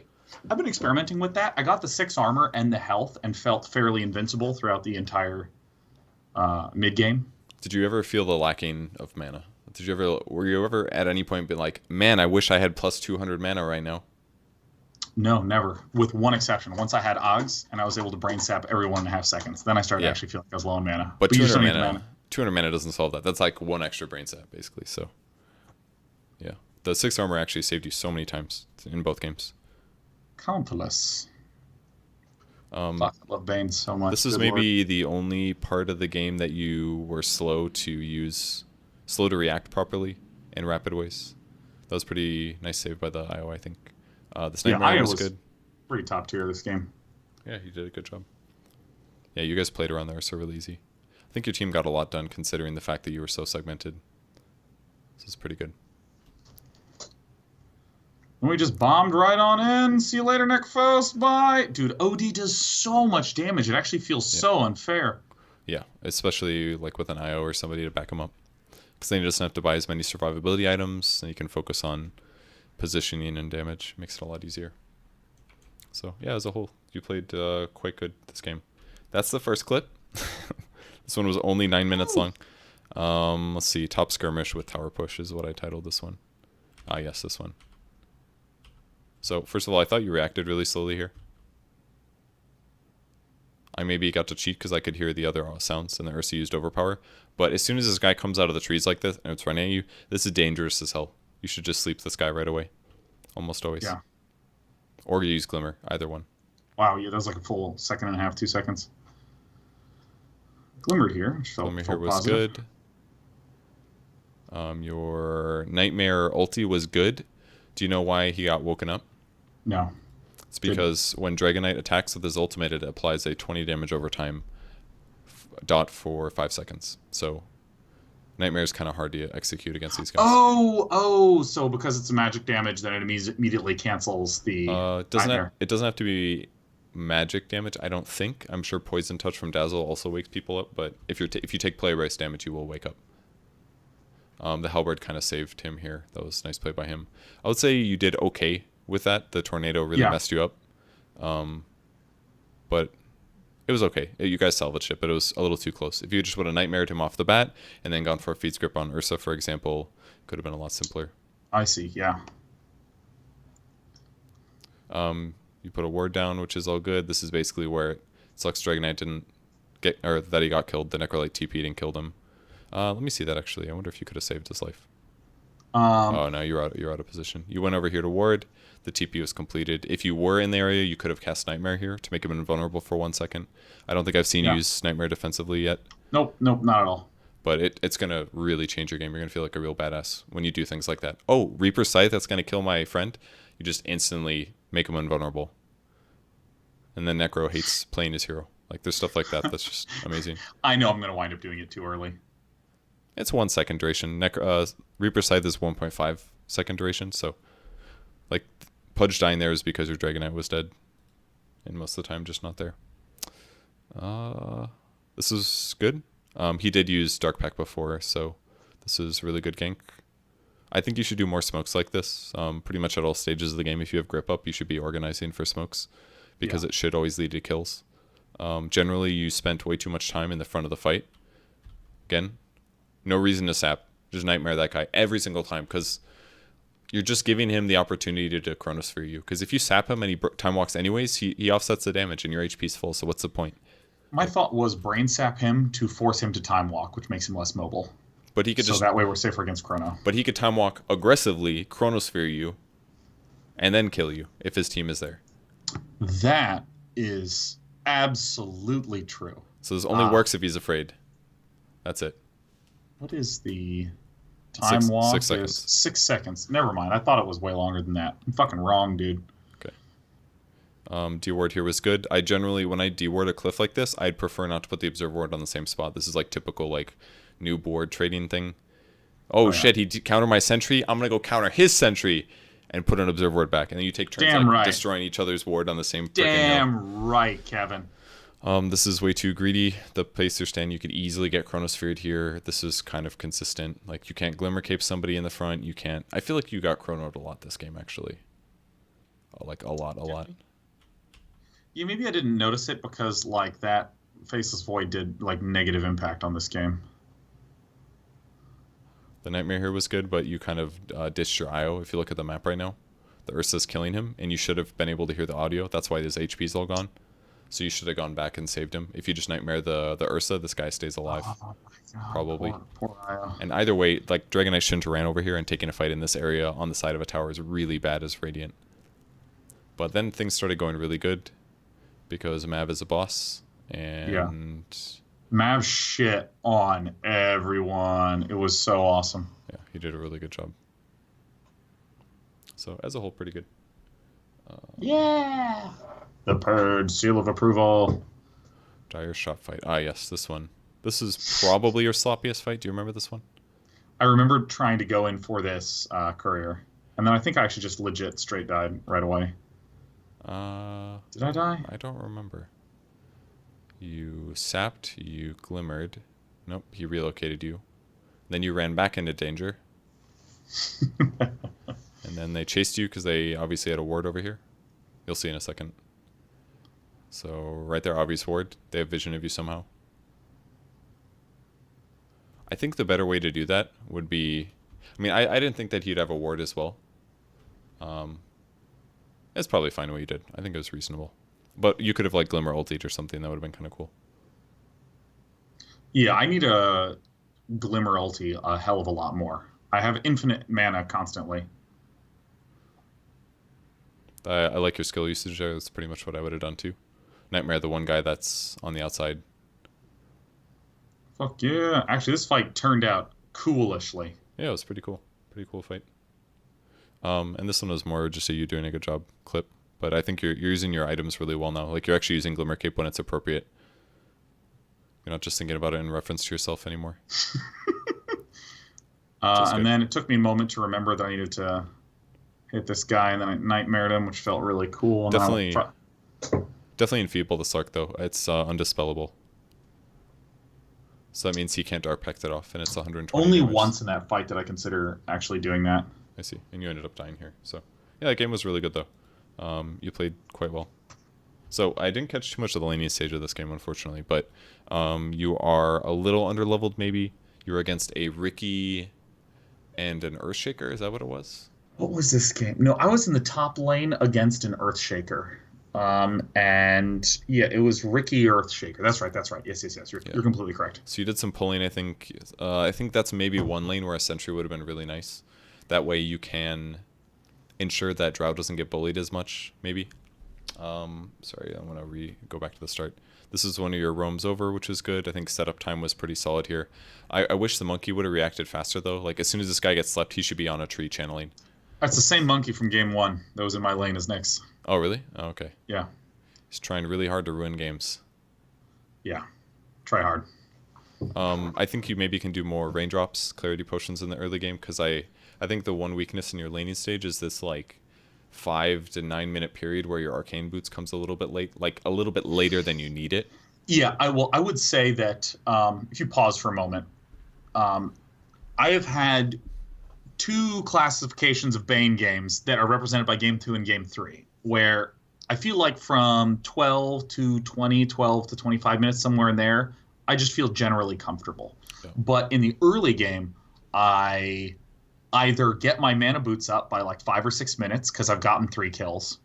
been experimenting with that. I got the 6 armor and the health and felt fairly invincible throughout the entire mid-game. Did you ever feel the lacking of mana? Were you ever at any point been like, man, I wish I had plus 200 mana right now? No, never. With one exception. Once I had Oggs and I was able to brain sap every 1.5 seconds, then I started to actually feel like I was low on mana. But 200 mana doesn't solve that. That's like 1 extra brain sap, basically. So, yeah. The 6 armor actually saved you so many times in both games. Countless. Fuck, I love Bane so much. This is maybe the only part of the game that you were slow to react properly in rapid ways. That was pretty nice save by the IO, I think. The Sniper was good. Pretty top tier this game. Yeah, you did a good job. Yeah, you guys played around there, so really easy. I think your team got a lot done considering the fact that you were so segmented. This is pretty good. And we just bombed right on in. See you later, Nick Faust. Bye. Dude, OD does so much damage. It actually feels so unfair. Yeah, especially like with an IO or somebody to back him up. Because then he doesn't have to buy as many survivability items, and you can focus on positioning and damage. Makes it a lot easier. So yeah, as a whole, you played quite good this game. That's the first clip. This one was only 9 minutes long. Let's see, top skirmish with tower push is what I titled this one. Ah, yes, this one. So first of all, I thought you reacted really slowly here. I maybe got to cheat because I could hear the other sounds and the Ursa used overpower. But as soon as this guy comes out of the trees like this and it's running at you, this is dangerous as hell. You should just sleep this guy right away. Almost always. Yeah. Or use Glimmer, either one. Wow, yeah, that was like a full 1.5, 2 seconds. Glimmered here. Glimmer here was good. Your Nightmare ulti was good. Do you know why he got woken up? No. It's because when Dragonite attacks with his ultimate, it applies a 20 damage over time dot for 5 seconds. So Nightmare is kind of hard to execute against these guys. So because it's a magic damage, then it immediately cancels the Nightmare. It doesn't have to be magic damage, I don't think. I'm sure Poison Touch from Dazzle also wakes people up, but if you take play race damage, you will wake up. The Halberd kind of saved him here. That was a nice play by him. I would say you did okay with that. The tornado really messed you up. But it was okay. You guys salvaged it, but it was a little too close. If you just would have nightmared him off the bat and then gone for a feed script on Ursa, for example, could have been a lot simpler. I see, yeah. You put a ward down, which is all good. This is basically where it sucks Dragonite didn't get, or that he got killed. The Necrolite TP'd and killed him. Let me see that actually. I wonder if you could have saved his life. Oh no, you're out of position. You went over here to ward. The TP was completed. If you were in the area, you could have cast Nightmare here to make him invulnerable for 1 second. I don't think I've seen you use Nightmare defensively yet. Nope, not at all. But it's going to really change your game. You're going to feel like a real badass when you do things like that. Oh, Reaper Scythe, that's going to kill my friend. You just instantly make him invulnerable. And then Necro hates playing his hero. Like, there's stuff like that that's just amazing. I know I'm going to wind up doing it too early. It's 1 second duration. Reaper Scythe is 1.5 second duration, so like Pudge dying there is because your Dragonite was dead. And most of the time just not there. This is good. He did use Dark Pack before, so this is really good gank. I think you should do more smokes like this. Pretty much at all stages of the game, if you have grip up, you should be organizing for smokes because it should always lead to kills. Generally, you spent way too much time in the front of the fight. Again, no reason to sap. Just Nightmare that guy every single time because you're just giving him the opportunity to Chronosphere you. Because if you sap him and he time walks anyways, he offsets the damage and your HP's full, so what's the point? My thought was brain sap him to force him to time walk, which makes him less mobile. But he could so that way we're safer against Chrono. But he could time walk aggressively, Chronosphere you, and then kill you if his team is there. That is absolutely true. So this only works if he's afraid. That's it. What is the time walk? 6 seconds. 6 seconds. Never mind. I thought it was way longer than that. I'm fucking wrong, dude. Okay. D-ward here was good. I generally, when I D-ward a cliff like this, I'd prefer not to put the observer ward on the same spot. This is like typical like new board trading thing. Oh shit, he countered my sentry. I'm gonna go counter his sentry and put an observer ward back. And then you take turns destroying each other's ward on the same freaking hill. Right, Kevin. This is way too greedy. The Pacer stand, you could easily get Chronosphered here. This is kind of consistent. Like, you can't Glimmer Cape somebody in the front. You can't... I feel like you got Chronoed a lot this game, actually. Like, a lot. Yeah, maybe I didn't notice it because, like, that Faceless Void did, like, negative impact on this game. The Nightmare here was good, but you kind of ditched your IO if you look at the map right now. The Ursa's killing him, and you should have been able to hear the audio. That's why his HP's all gone. So you should have gone back and saved him. If you just Nightmare the Ursa, this guy stays alive. Oh my God, probably. Poor IO. And either way, like, Dragonite shouldn't have ran over here and taken a fight in this area on the side of a tower is really bad as Radiant. But then things started going really good because Mav is a boss. And... Mav shit on everyone. It was so awesome. Yeah, he did a really good job. So, as a whole, pretty good. Yeah! The Purge, seal of approval. Dire shot fight. Ah, yes, this one. This is probably your sloppiest fight. Do you remember this one? I remember trying to go in for this courier. And then I think I actually just legit straight died right away. Did I die? I don't remember. You sapped, you glimmered. Nope, he relocated you. Then you ran back into danger. And then they chased you because they obviously had a ward over here. You'll see in a second. So right there, obvious ward. They have vision of you somehow. I think the better way to do that would be... I mean, I didn't think that he'd have a ward as well. It's probably fine what you did. I think it was reasonable. But you could have like Glimmer ultied or something. That would have been kind of cool. Yeah, I need a Glimmer ulti a hell of a lot more. I have infinite mana constantly. I like your skill usage there. That's pretty much what I would have done too. Nightmare, the one guy that's on the outside. Fuck yeah. Actually, this fight turned out coolishly. Yeah, it was pretty cool. Pretty cool fight. And this one was more just a you doing a good job clip. But I think you're using your items really well now. Like, you're actually using Glimmer Cape when it's appropriate. You're not just thinking about it in reference to yourself anymore. And then it took me a moment to remember that I needed to hit this guy, and then I nightmared him, which felt really cool. Definitely enfeeble the Slark, though. It's undispellable. So that means he can't Arpect it off, and it's 120 Only damage. once in that fight did I consider actually doing that. I see. And you ended up dying here. So, yeah, that game was really good, though. You played quite well. So, I didn't catch too much of the laning stage of this game, unfortunately, but you are a little underleveled, maybe. You're against a Ricky and an Earthshaker. Is that what it was? What was this game? No, I was in the top lane against an Earthshaker. And yeah, it was Ricky Earthshaker. That's right. Yes. You're completely correct. So you did some pulling, I think. I think that's maybe one lane where a sentry would have been really nice. That way you can ensure that Drow doesn't get bullied as much, maybe. Sorry, I want to go back to the start. This is one of your roams over, which is good. I think setup time was pretty solid here. I wish the monkey would have reacted faster, though. Like, as soon as this guy gets slept, he should be on a tree channeling. That's the same monkey from game 1 that was in my lane as Nyx. Oh, really? Oh, okay. Yeah. He's trying really hard to ruin games. Yeah. Try hard. I think you maybe can do more raindrops, clarity potions in the early game, because I think the one weakness in your laning stage is this, like, 5 to 9 minute period where your arcane boots comes a little bit late, like a little bit later than you need it. Yeah, I would say that if you pause for a moment, I have had 2 classifications of Bane games that are represented by game 2 and game 3, where I feel like from 12 to 20, 12 to 25 minutes, somewhere in there, I just feel generally comfortable. Yeah. But in the early game, I either get my mana boots up by like 5 or 6 minutes because I've gotten 3 kills,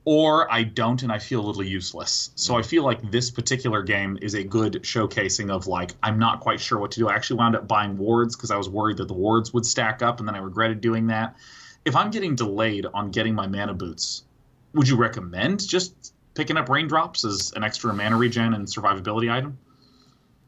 or I don't and I feel a little useless. So I feel like this particular game is a good showcasing of, like, I'm not quite sure what to do. I actually wound up buying wards because I was worried that the wards would stack up, and then I regretted doing that. If I'm getting delayed on getting my mana boots, would you recommend just picking up raindrops as an extra mana regen and survivability item?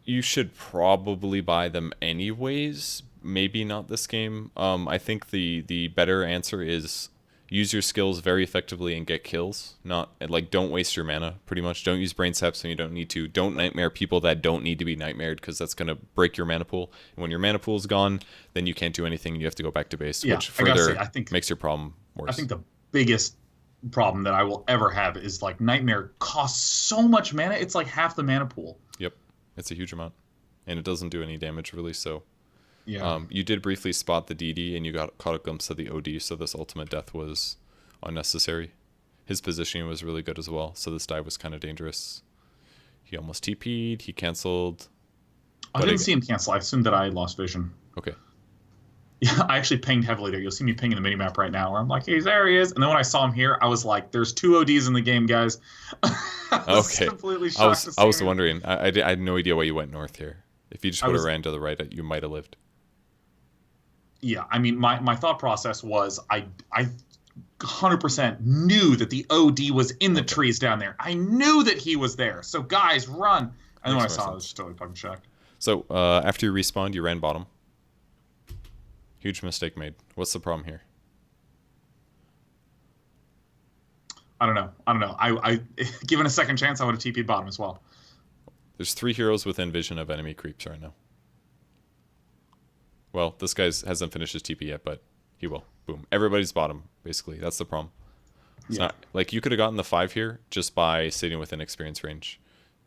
You should probably buy them anyways. Maybe not this game. I think the better answer is use your skills very effectively and get kills. Don't waste your mana, pretty much. Don't use brain saps when you don't need to. Don't nightmare people that don't need to be nightmared, because that's going to break your mana pool. And when your mana pool is gone, then you can't do anything and you have to go back to base, which further makes your problem worse. I think the biggest problem that I will ever have is, like, nightmare costs so much mana. It's like half the mana pool. Yep. It's a huge amount. And it doesn't do any damage, really, so... Yeah. You did briefly spot the DD, and you caught a glimpse of the OD, so this ultimate death was unnecessary. His positioning was really good as well, so this dive was kind of dangerous. He almost TP'd, he canceled. I didn't see him cancel. I assumed that I lost vision. Okay. Yeah, I actually pinged heavily there. You'll see me ping in the minimap right now, where I'm like, hey, there he is. And then when I saw him here, I was like, there's 2 ODs in the game, guys. I was completely shocked to see I was him. wondering. I had no idea why you went north here. If you just would have ran to the right, you might have lived. Yeah, I mean, my thought process was I 100% knew that the OD was in the trees down there. I knew that he was there. So, guys, run. And then when I saw it, I was just totally fucking shocked. So, after you respawned, you ran bottom. Huge mistake made. What's the problem here? I don't know. I given a second chance, I would have TP'd bottom as well. There's 3 heroes within vision of enemy creeps right now. Well, this guy hasn't finished his TP yet, but he will. Boom. Everybody's bottom, basically. That's the problem. It's not like you could have gotten the 5 here just by sitting within experience range,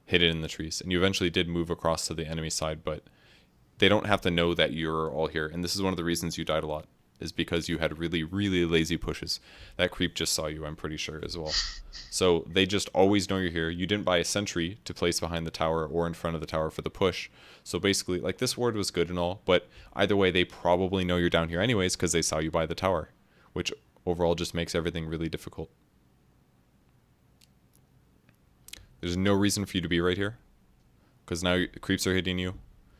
hid it in the trees, and you eventually did move across to the enemy side, but they don't have to know that you're all here. And this is one of the reasons you died a lot, is because you had really, really lazy pushes. That creep just saw you, I'm pretty sure, as well. So they just always know you're here. You didn't buy a sentry to place behind the tower or in front of the tower for the push. So basically, like, this ward was good and all, but either way, they probably know you're down here anyways because they saw you buy the tower, which overall just makes everything really difficult. There's no reason for you to be right here because now the creeps are hitting you.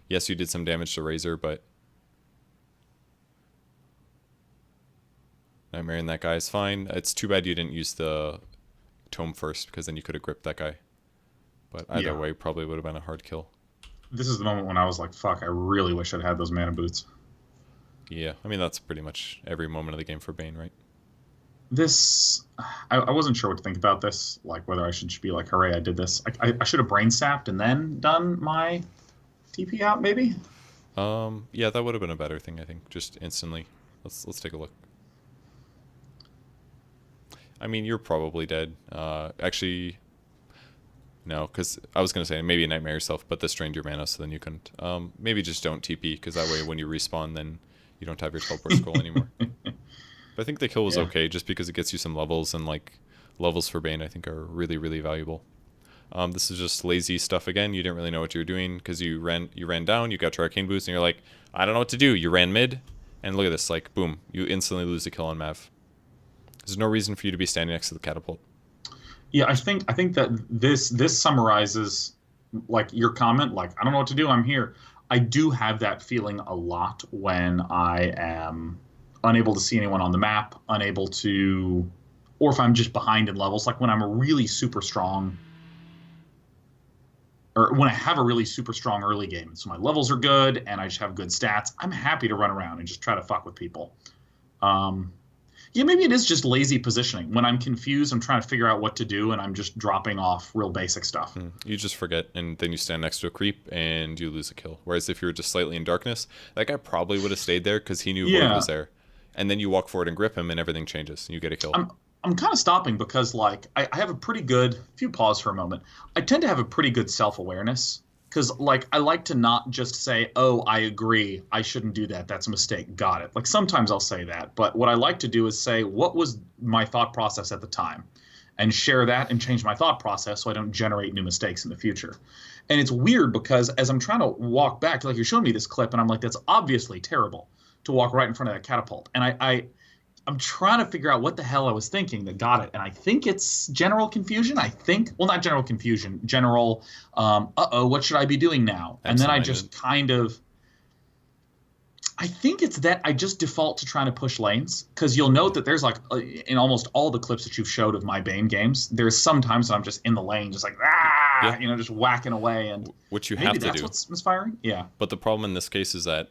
Yes, you did some damage to Razor, but Nightmaring that guy is fine. It's too bad you didn't use the tome first because then you could have gripped that guy. But either way, probably would have been a hard kill. This is the moment when I was like, fuck, I really wish I'd had those mana boots. Yeah, I mean, that's pretty much every moment of the game for Bane, right? This, I wasn't sure what to think about this, like whether I should be like, hooray, I did this. I should have brain sapped and then done my TP out, maybe? Yeah, that would have been a better thing, I think, just instantly. Let's take a look. I mean, you're probably dead. Actually, no, because I was going to say maybe nightmare yourself, but this drained your mana, so then you couldn't. Maybe just don't TP, because that way when you respawn, then you don't have your teleport scroll anymore. But I think the kill was okay, just because it gets you some levels, and like levels for Bane I think are really, really valuable. This is just lazy stuff again. You didn't really know what you were doing, because you ran down, you got your arcane boost, and you're like, I don't know what to do. You ran mid, and look at this, like, boom, you instantly lose the kill on Mav. There's no reason for you to be standing next to the catapult. Yeah, I think that this summarizes like your comment, like, I don't know what to do, I'm here. I do have that feeling a lot when I am unable to see anyone on the map, unable to, or if I'm just behind in levels, like when I'm a really super strong, or when I have a really super strong early game, so my levels are good and I just have good stats, I'm happy to run around and just try to fuck with people. Yeah, maybe it is just lazy positioning. When I'm confused, I'm trying to figure out what to do, and I'm just dropping off real basic stuff. You just forget, and then you stand next to a creep, and you lose a kill. Whereas if you were just slightly in darkness, that guy probably would have stayed there because he knew Void was there. And then you walk forward and grip him, and everything changes, and you get a kill. I'm kind of stopping because, like, I have a pretty good, if you pause for a moment, I tend to have a pretty good self-awareness. Because, like, I like to not just say, oh, I agree, I shouldn't do that, that's a mistake, got it. Like, sometimes I'll say that, but what I like to do is say, what was my thought process at the time? And share that and change my thought process so I don't generate new mistakes in the future. And it's weird because as I'm trying to walk back, like, you're showing me this clip, and I'm like, that's obviously terrible to walk right in front of that catapult. And I'm trying to figure out what the hell I was thinking that got it. And I think it's general confusion. Well, not general confusion, general, what should I be doing now? And then I just kind of, I think it's that I just default to trying to push lanes. Because you'll note that there's like, in almost all the clips that you've showed of my Bane games, there's sometimes that I'm just in the lane, just like, just whacking away. And which you have to do. Maybe that's what's misfiring? Yeah. But the problem in this case is that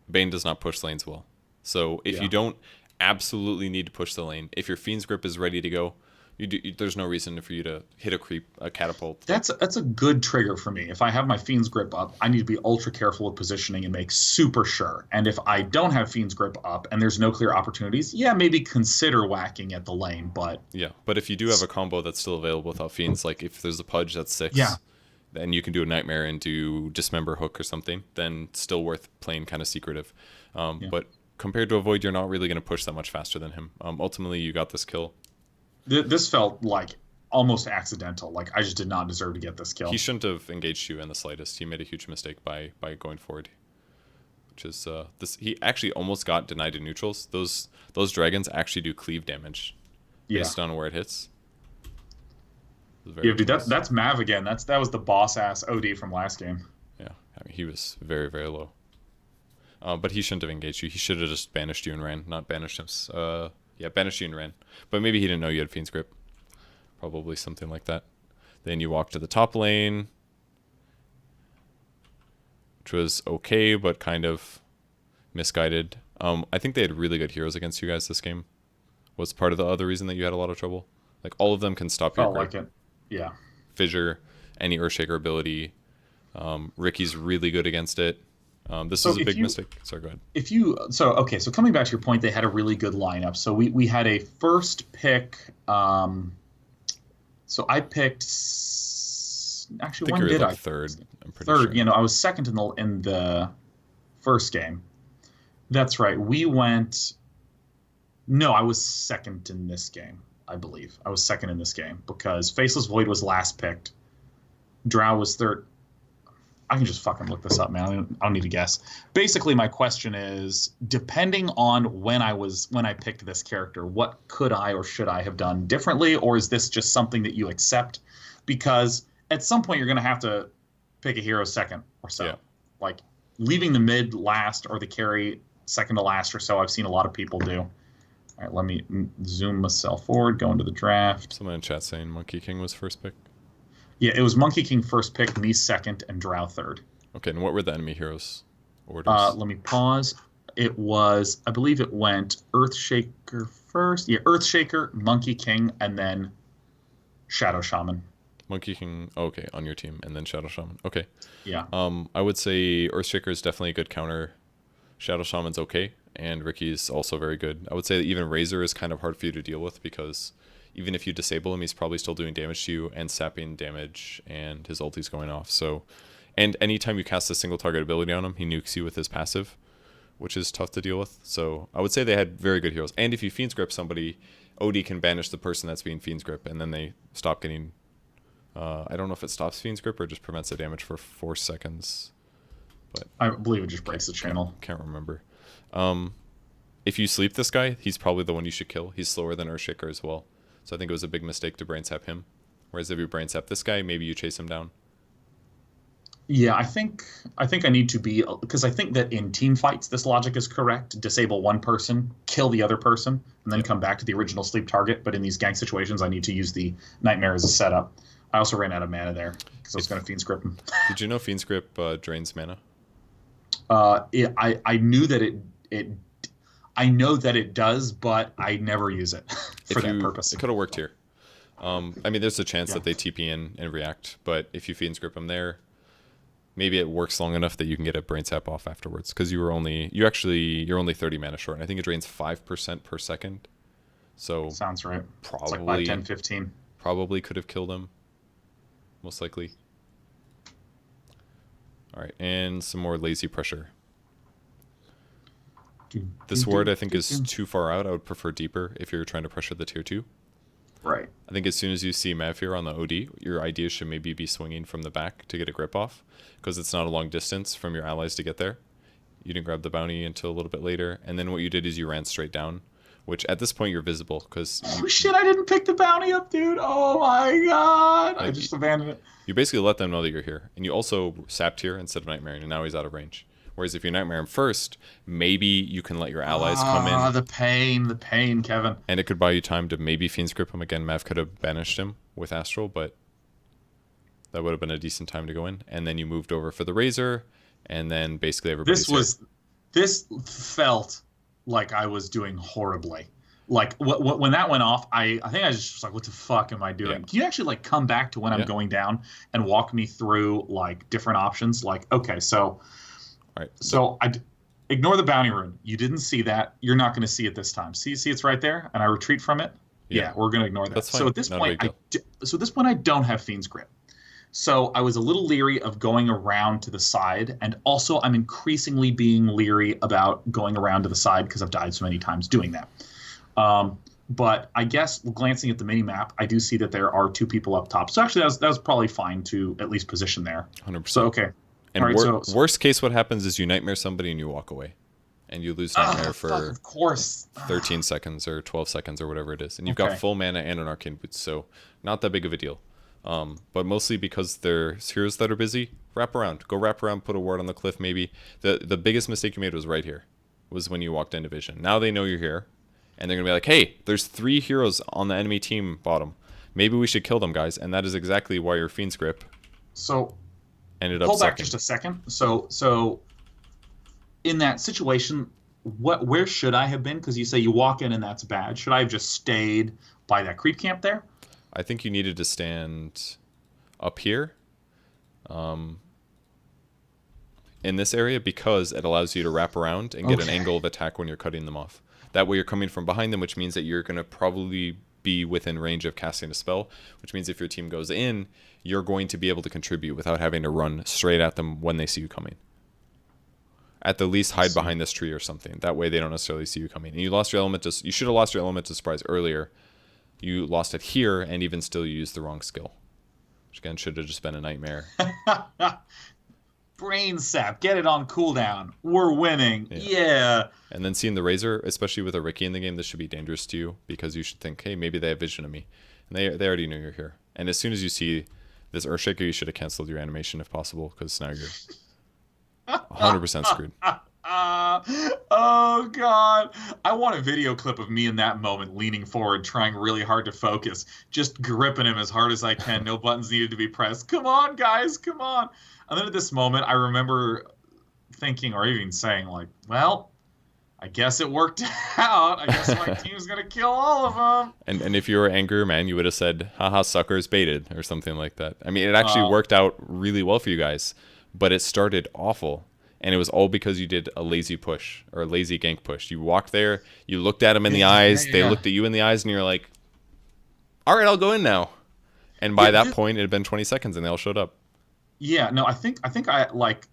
Bane does not push lanes well. So if you don't absolutely need to push the lane, if your Fiend's Grip is ready to go, there's no reason for you to hit a catapult. That's a good trigger for me. If I have my Fiend's Grip up, I need to be ultra careful with positioning and make super sure. And if I don't have Fiend's Grip up and there's no clear opportunities, maybe consider whacking at the lane. But if you do have a combo that's still available without Fiends, like if there's a Pudge that's 6, then you can do a Nightmare and do Dismember Hook or something, then still worth playing kind of secretive. But compared to a Void, you're not really going to push that much faster than him. Ultimately, you got this kill. This felt like almost accidental. Like, I just did not deserve to get this kill. He shouldn't have engaged you in the slightest. He made a huge mistake by going forward. Which is, he actually almost got denied to neutrals. Those dragons actually do cleave damage based on where it hits. Dude, that's Mav again. That was the boss-ass OD from last game. Yeah, I mean, he was very, very low. But he shouldn't have engaged you. He should have just banished you and ran, not banished him. Banished you and ran. But maybe he didn't know you had Fiend's Grip. Probably something like that. Then you walk to the top lane, which was okay, but kind of misguided. I think they had really good heroes against you guys this game. Was part of the other reason that you had a lot of trouble. Like, all of them can stop your grip. Like it. Yeah. Fissure, any Earthshaker ability. Ricky's really good against it. This is a big mistake. Sorry, go ahead. So coming back to your point, they had a really good lineup. So we had a first pick. So I picked. Actually, when did I? Third. I'm pretty sure. Third. I was second in the First game. That's right. We went. No, I was second in this game, I believe. I was second in this game because Faceless Void was last picked. Drow was third. I can just fucking look this up, man. I don't need to guess. Basically, my question is, depending on when I picked this character, what could I or should I have done differently, or is this just something that you accept? Because at some point, you're going to have to pick a hero second or so. Yeah. Like leaving the mid last or the carry second to last or so. I've seen a lot of people do. All right, let me zoom myself forward, go into the draft. Someone in chat saying Monkey King was first pick. Yeah, it was Monkey King first pick, me second, and Drow third. Okay, and what were the enemy heroes' orders? Let me pause. It was, I believe it went Earthshaker first. Yeah, Earthshaker, Monkey King, and then Shadow Shaman. Monkey King, okay, on your team, and then Shadow Shaman. Okay. Yeah. I would say Earthshaker is definitely a good counter. Shadow Shaman's okay, and Ricky's also very good. I would say that even Razor is kind of hard for you to deal with because even if you disable him, he's probably still doing damage to you and sapping damage, and his ulti's going off. So, and anytime you cast a single target ability on him, he nukes you with his passive, which is tough to deal with. So I would say they had very good heroes. And if you Fiend's Grip somebody, OD can banish the person that's being Fiend's Grip, and then they stop getting... I don't know if it stops Fiend's Grip or just prevents the damage for 4 seconds. But I believe it just breaks the channel. Can't remember. If you sleep this guy, he's probably the one you should kill. He's slower than Earthshaker as well. So I think it was a big mistake to brain sap him. Whereas if you brain sap this guy, maybe you chase him down. Yeah, I think I need to be, because I think that in team fights, this logic is correct. Disable one person, kill the other person, and then come back to the original sleep target. But in these gank situations, I need to use the Nightmare as a setup. I also ran out of mana there because I was going to Fiend's Grip him. Did you know Fiend's Grip drains mana? I knew that I know that it does, but I never use it for that purpose. It could have worked here. I mean, there's a chance that they TP in and react, but if you Fiend's Grip him there, maybe it works long enough that you can get a brain sap off afterwards because you're only 30 mana short, and I think it drains 5% per second. So sounds right. Probably it's like 5, 10, 15. Probably could have killed him. Most likely. All right, and some more lazy pressure. This ward I think is too far out. I would prefer deeper if you're trying to pressure the tier 2. Right. I think as soon as you see Mavir on the OD, your idea should maybe be swinging from the back to get a grip off because it's not a long distance from your allies to get there. You didn't grab the bounty until a little bit later, and then what you did is you ran straight down, which at this point you're visible because... Oh shit, I didn't pick the bounty up, dude. Oh my god. I just abandoned it. You basically let them know that you're here, and you also sapped here instead of Nightmaring, and now he's out of range. Whereas if you Nightmare him first, maybe you can let your allies come in. Ah, the pain, Kevin. And it could buy you time to maybe Fiend's Grip him again. Mav could have banished him with Astral, but that would have been a decent time to go in. And then you moved over for the Razor, and then basically everybody's This felt like I was doing horribly. Like when that went off, I think I was just like, what the fuck am I doing? Yeah. Can you actually like come back to when I'm going down and walk me through like different options? Like, okay, so... All right. So I ignore the bounty rune. You didn't see that. You're not going to see it this time. See, it's right there, and I retreat from it. Yeah, we're going to ignore that. That's fine. So at this point, I don't have Fiend's Grip. So I was a little leery of going around to the side, and also I'm increasingly being leery about going around to the side because I've died so many times doing that. But I guess glancing at the mini map, I do see that there are 2 people up top. So actually, that was probably fine to at least position there. 100%. So okay. And worst case, what happens is you Nightmare somebody and you walk away. And you lose Nightmare for of course. 13 seconds or 12 seconds or whatever it is. And you've got full mana and an Arcane Boots, so not that big of a deal. But mostly because there's heroes that are busy, wrap around. Go wrap around, put a ward on the cliff maybe. The biggest mistake you made was right here, was when you walked into vision. Now they know you're here, and they're going to be like, hey, there's 3 heroes on the enemy team bottom. Maybe we should kill them, guys. And that is exactly why your Fiend's Grip ended up hold back just a second. So in that situation, where should I have been? Because you say you walk in and that's bad. Should I have just stayed by that creep camp there? I think you needed to stand up here in this area because it allows you to wrap around and get an angle of attack when you're cutting them off. That way you're coming from behind them, which means that you're going to probably be within range of casting a spell, which means if your team goes in, you're going to be able to contribute without having to run straight at them when they see you coming. at the least hide behind this tree or something. That way they don't necessarily see you coming. And you lost your element to, you should have lost your element to surprise earlier. You lost it here, and even still you used the wrong skill. Which again should have just been a nightmare. Brain sap, get it on cooldown. We're winning. Yeah. And then seeing the Razor, especially with a Ricky in the game, this should be dangerous to you because you should think, hey, maybe they have vision of me. And they already knew you're here. And as soon as you see this Earthshaker, you should have canceled your animation if possible, because now you're 100% screwed. Oh god, I want a video clip of me in that moment leaning forward, trying really hard to focus, just gripping him as hard as I can. No buttons needed to be pressed. Come on, guys, come on. And then at this moment, I remember thinking, or even saying, like, well, I guess it worked out. I guess my team's gonna kill all of them. And if you were angrier man, you would have said, haha, suckers, baited, or something like that. I mean, it actually worked out really well for you guys, but it started awful. And it was all because you did a lazy push, or a lazy gank push. You walked there, you looked at them in the eyes, they looked at you in the eyes, and you're like, all right, I'll go in now. And by that point, it had been 20 seconds, and they all showed up. Yeah, no, I think I like,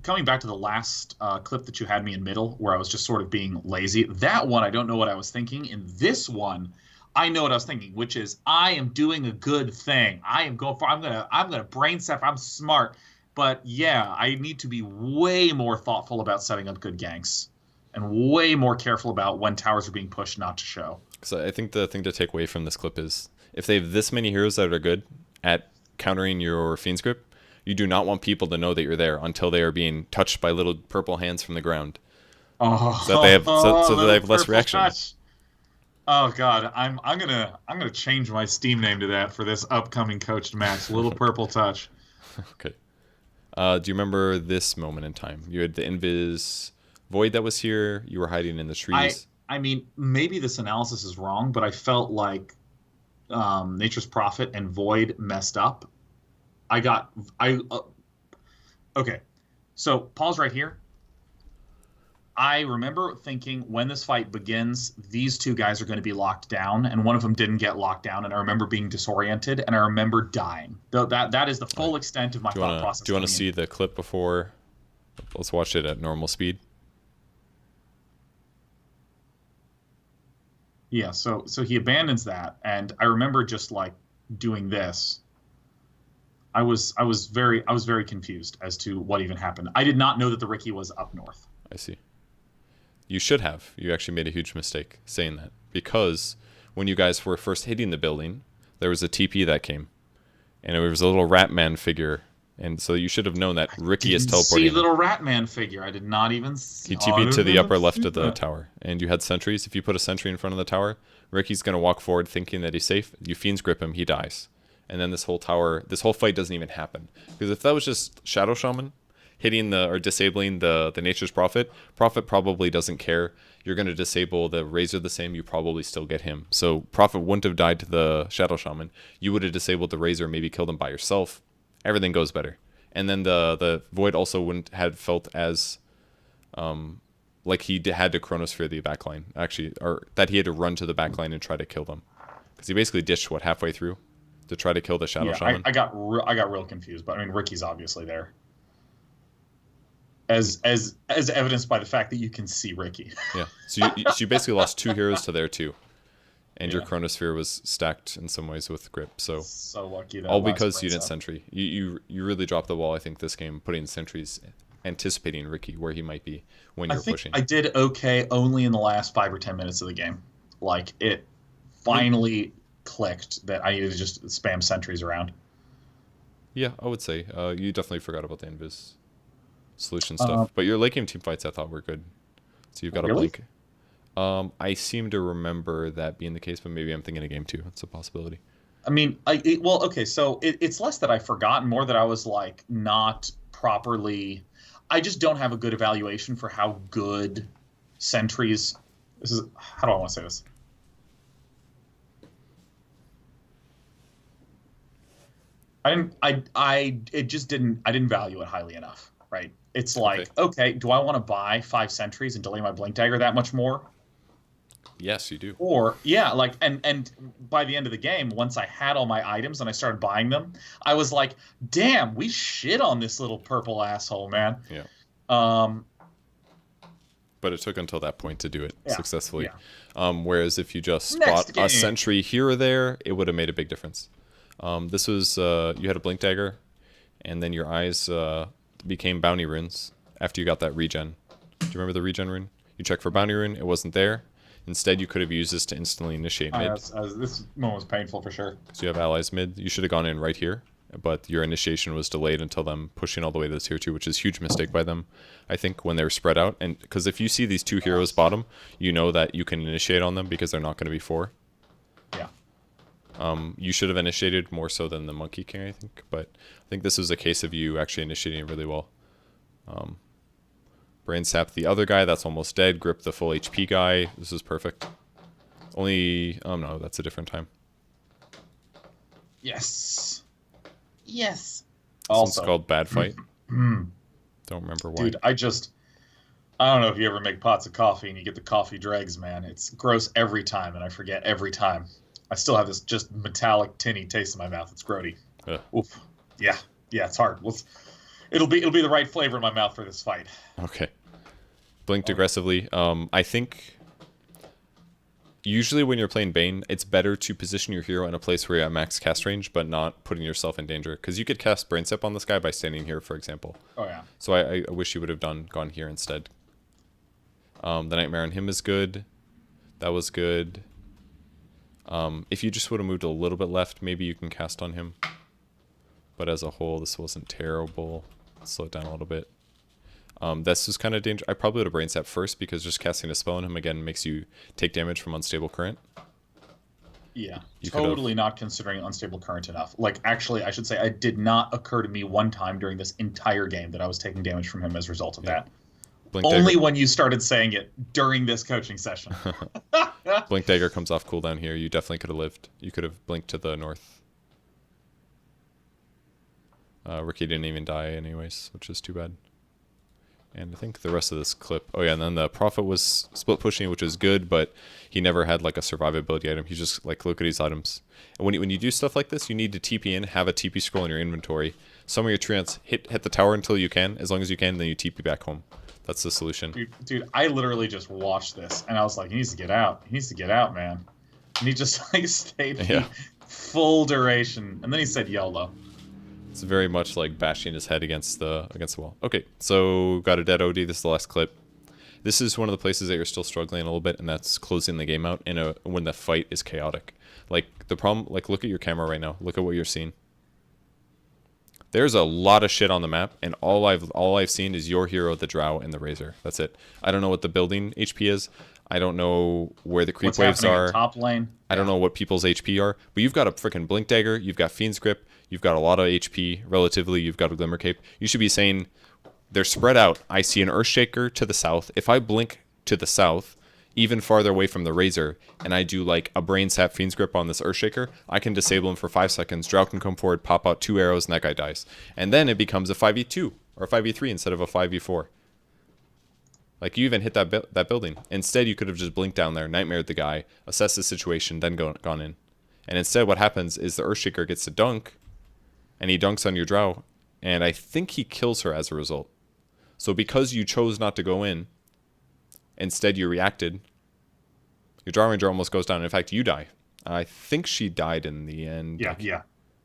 coming back to the last clip that you had me in middle, where I was just sort of being lazy. That one, I don't know what I was thinking. In this one, I know what I was thinking, which is I am doing a good thing. I am going for. I'm gonna brain sap. I'm smart. But yeah, I need to be way more thoughtful about setting up good ganks, and way more careful about when towers are being pushed not to show. So I think the thing to take away from this clip is if they have this many heroes that are good at countering your Fiend's Grip, you do not want people to know that you're there until they are being touched by little purple hands from the ground. Oh, so that they have so that they have less reaction. Touch. Oh god, I'm gonna change my Steam name to that for this upcoming coached match. Little purple touch. Okay. Do you remember this moment in time? You had the Invis Void that was here. You were hiding in the trees. I mean, maybe this analysis is wrong, but I felt like Nature's Prophet and Void messed up. Okay, so pause right here. I remember thinking when this fight begins, these two guys are going to be locked down, and one of them didn't get locked down, and I remember being disoriented, and I remember dying. That is the full extent of my thought process. Do you want to see the clip before? Let's watch it at normal speed. Yeah, so he abandons that, and I remember just like doing this. I was very confused as to what even happened. I did not know that the Ricky was up north. I see. You should have. You actually made a huge mistake saying that, because when you guys were first hitting the building, there was a TP that came, and it was a little Ratman figure, and so you should have known that Ricky is teleporting. See little Ratman figure. I did not even see. He TP'd to the upper left of the tower, and you had sentries. If you put a sentry in front of the tower, Ricky's gonna walk forward thinking that he's safe. You Fiend's Grip him, he dies, and then this whole fight doesn't even happen. Because if that was just Shadow Shaman hitting or disabling the Nature's Prophet probably doesn't care. You're going to disable the Razor the same, you probably still get him. So Prophet wouldn't have died to the Shadow Shaman. You would have disabled the Razor, maybe killed him by yourself. Everything goes better. And then the Void also wouldn't have felt as like he had to Chronosphere the backline, actually, or that he had to run to the backline and try to kill them. Because he basically ditched, halfway through to try to kill the Shadow Shaman? I got real confused, but I mean, Ricky's obviously there. As evidenced by the fact that you can see Ricky. Yeah, so you basically lost 2 heroes to there too, and your Chronosphere was stacked in some ways with Grip. So lucky that all because you didn't sentry. You really dropped the ball, I think, this game, putting sentries, anticipating Ricky where he might be when you're pushing. I did okay only in the last 5 or 10 minutes of the game. Like, it finally clicked that I needed to just spam sentries around. Yeah, I would say you definitely forgot about the Invis solution stuff, but your late game team fights I thought were good. So you've got a blink. I seem to remember that being the case, but maybe I'm thinking of game 2. It's a possibility. I mean, okay, so it's less that I forgot and more that I was like not properly. I just don't have a good evaluation for how good sentries. This is, how do I want to say this? I didn't value it highly enough. Right. It's like, okay, do I want to buy 5 sentries and delay my Blink Dagger that much more? Yes, you do. Or, yeah, like, and by the end of the game, once I had all my items and I started buying them, I was like, damn, we shit on this little purple asshole, man. Yeah. but it took until that point to do it successfully. Yeah. Whereas if you just Next spot game. a sentry here or there, it would have made a big difference. This was you had a blink dagger, and then your eyes became bounty runes after you got that regen. Do you remember the regen rune? You checked for bounty rune, it wasn't there. Instead, you could have used this to instantly initiate mid. This moment was painful for sure. So you have allies mid. You should have gone in right here, but your initiation was delayed until them pushing all the way to the tier 2, which is a huge mistake by them, I think, when they're spread out. And because if you see these two heroes bottom, you know that you can initiate on them because they're not going to be 4. Yeah. You should have initiated more so than the Monkey King, I think. But I think this was a case of you actually initiating really well. Brain Sap the other guy, that's almost dead. Grip the full HP guy. This is perfect. Only... Oh, no, that's a different time. Yes. Yes. This Also, one's called Bad Fight. Don't remember why. Dude, I don't know if you ever make pots of coffee and you get the coffee dregs, man. It's gross every time, and I forget every time. I still have this just metallic, tinny taste in my mouth. It's grody. Oof. Yeah, it's hard. It'll be the right flavor in my mouth for this fight. Okay. Blinked aggressively. I think usually when you're playing Bane, it's better to position your hero in a place where you're at max cast range, but not putting yourself in danger. Because you could cast Brain Sap on this guy by standing here, for example. Oh, yeah. So I wish you would have gone here instead. The Nightmare on him is good. That was good. If you just would have moved a little bit left, maybe you can cast on him. But as a whole, this wasn't terrible. Slow it down a little bit. This is kind of dangerous. I probably would have Brain Sap first because just casting a spell on him again makes you take damage from Unstable Current. Yeah, totally not considering Unstable Current enough. Like, actually, I should say it did not occur to me one time during this entire game that I was taking damage from him as a result of that. Only when you started saying it during this coaching session. Blink Dagger comes off cooldown here. You definitely could have lived. You could have blinked to the north. Ricky didn't even die anyways, which is too bad. And I think the rest of this clip... Oh yeah, and then the Prophet was split pushing, which is good, but he never had like a survivability item. He just like, look at these items. And when you do stuff like this, you need to TP in, have a TP scroll in your inventory. Some of your treants hit the tower until you can. As long as you can, then you TP back home. That's the solution. Dude, I literally just watched this, and I was like, he needs to get out. He needs to get out, man. And he just like stayed full duration. And then he said YOLO. It's very much like bashing his head against the wall. Okay, so got a dead OD. This is the last clip. This is one of the places that you're still struggling a little bit, and that's closing the game out when the fight is chaotic. Like the problem, like look at your camera right now. Look at what you're seeing. There's a lot of shit on the map, and all I've seen is your hero, the Drow, and the Razor. That's it. I don't know what the building HP is. I don't know where the creep waves are. Top lane. I don't know what people's HP are. But you've got a freaking Blink Dagger. You've got Fiend's Grip. You've got a lot of HP relatively. You've got a Glimmer Cape. You should be saying they're spread out. I see an Earthshaker to the south. If I blink to the south, even farther away from the Razor, and I do like a Brain Sap Fiend's Grip on this Earthshaker, I can disable him for 5 seconds. Drow can come forward, pop out 2 arrows, and that guy dies. And then it becomes a 5v2 or a 5v3 instead of a 5v4. Like, you even hit that building. Instead, you could have just blinked down there, nightmared the guy, assessed the situation, then gone in. And instead, what happens is the Earthshaker gets to dunk, and he dunks on your Drow, and I think he kills her as a result. So because you chose not to go in, instead you reacted, your Drow Ranger almost goes down. In fact, you die. I think she died in the end. Yeah.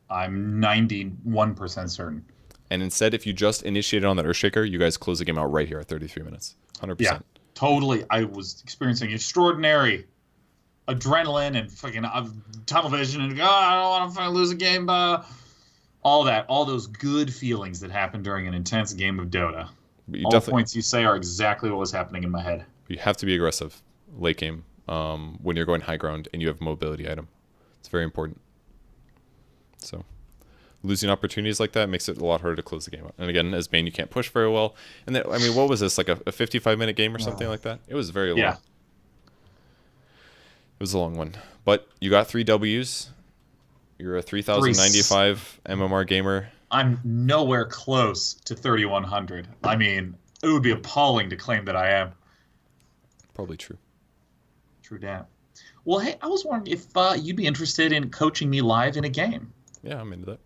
I'm 91% certain. And instead, if you just initiated on that Earthshaker, you guys close the game out right here at 33 minutes. 100%. Yeah, totally. I was experiencing extraordinary adrenaline and fucking tunnel vision and I don't want to fucking lose a game. All those good feelings that happen during an intense game of Dota. All the points you say are exactly what was happening in my head. You have to be aggressive late game when you're going high ground and you have a mobility item. It's very important. So losing opportunities like that makes it a lot harder to close the game out. And again, as Bane, you can't push very well. And then, I mean, what was this, like a 55-minute game or something like that? It was very long. Yeah. It was a long one. But you got 3 Ws. You're a 3,095 MMR gamer. I'm nowhere close to 3,100. I mean, it would be appalling to claim that I am. Probably true. True dat. Well, hey, I was wondering if you'd be interested in coaching me live in a game. Yeah, I'm into that.